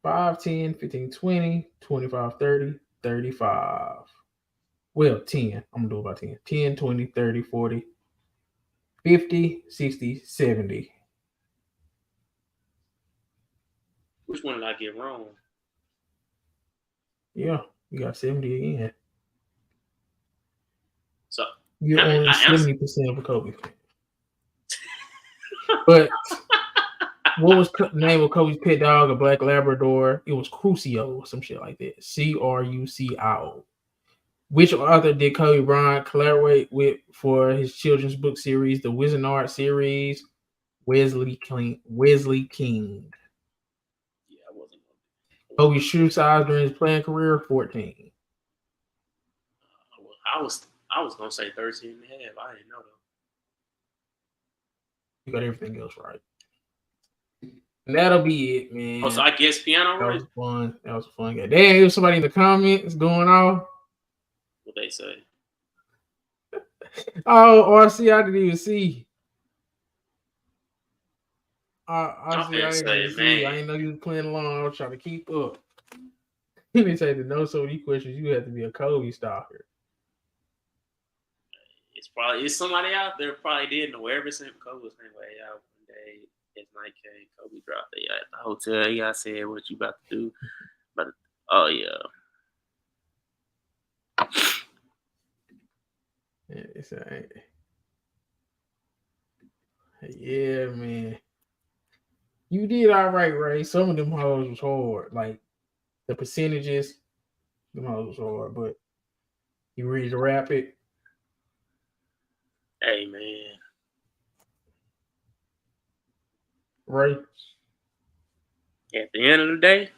5, 10, 15, 20, 25, 30, 35. Well, 10. I'm going to do about 10. 10, 20, 30, 40, 50, 60, 70. Which one did I get wrong? Yeah, you got 70 again. So You're I mean, only I answered. 70% of a Kobe fan. But what was the name of Kobe's pet dog, a black Labrador? It was Crucio, some shit like that. Crucio. Which author did Kobe Bryant collaborate with for his children's book series, the Wizenard series? Wesley King. Yeah, I wasn't. Kobe's shoe size during his playing career, 14. I was gonna say 13 and a half. I didn't know though. You got everything else right. And that'll be it, man. Oh, so I guess piano, that right? was fun. That was a fun game. Damn, there's somebody in the comments going off. What they say? Oh, RC, I didn't even see. I didn't even see. I didn't know you was playing along. I was trying to keep up. They say to know so many questions, you have to be a Kobe stalker. It's somebody out there probably didn't know ever since Kobe was saying, "Way out one day." His night came. Kobe dropped it at the hotel. I said, "What you about to do?" But oh yeah. Yeah, man. You did all right, Ray. Some of them hoes was hard. Like the percentages, Them hoes was hard, but you ready to wrap it? Hey, man. Ray? At the end of the day,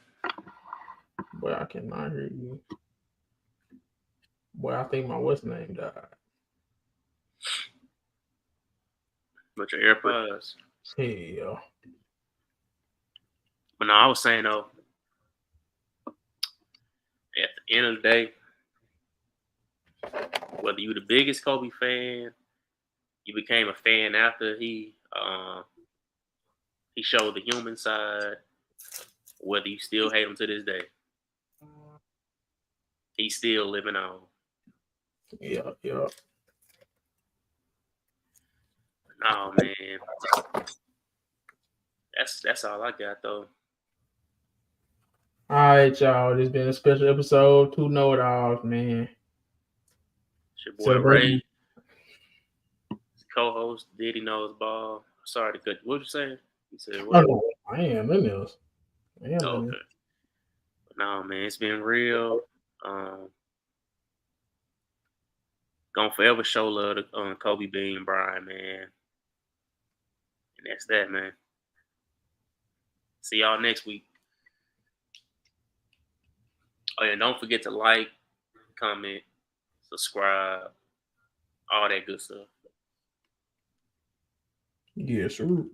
Boy, I cannot hear you. Boy, I think my what's name died. with your AirPods. Hell. But no, I was saying though, at the end of the day, whether you the biggest Kobe fan, you became a fan after he showed the human side, whether you still hate him to this day, he's still living on. Yeah. No, man. That's all I got though. All right, y'all. This has been a special episode. 2 know-it-alls, man. It's your boy Celebrating. Ray, co-host Diddy Knows Ball. Sorry to cut. What you saying? He said what? Oh, I ain't nothing else. Okay. But no, man, it's been real. Gonna forever show love to Kobe Bean Bryant, man. And that's that, man. See y'all next week. Oh, yeah, don't forget to like, comment, subscribe, all that good stuff. Yes, sir.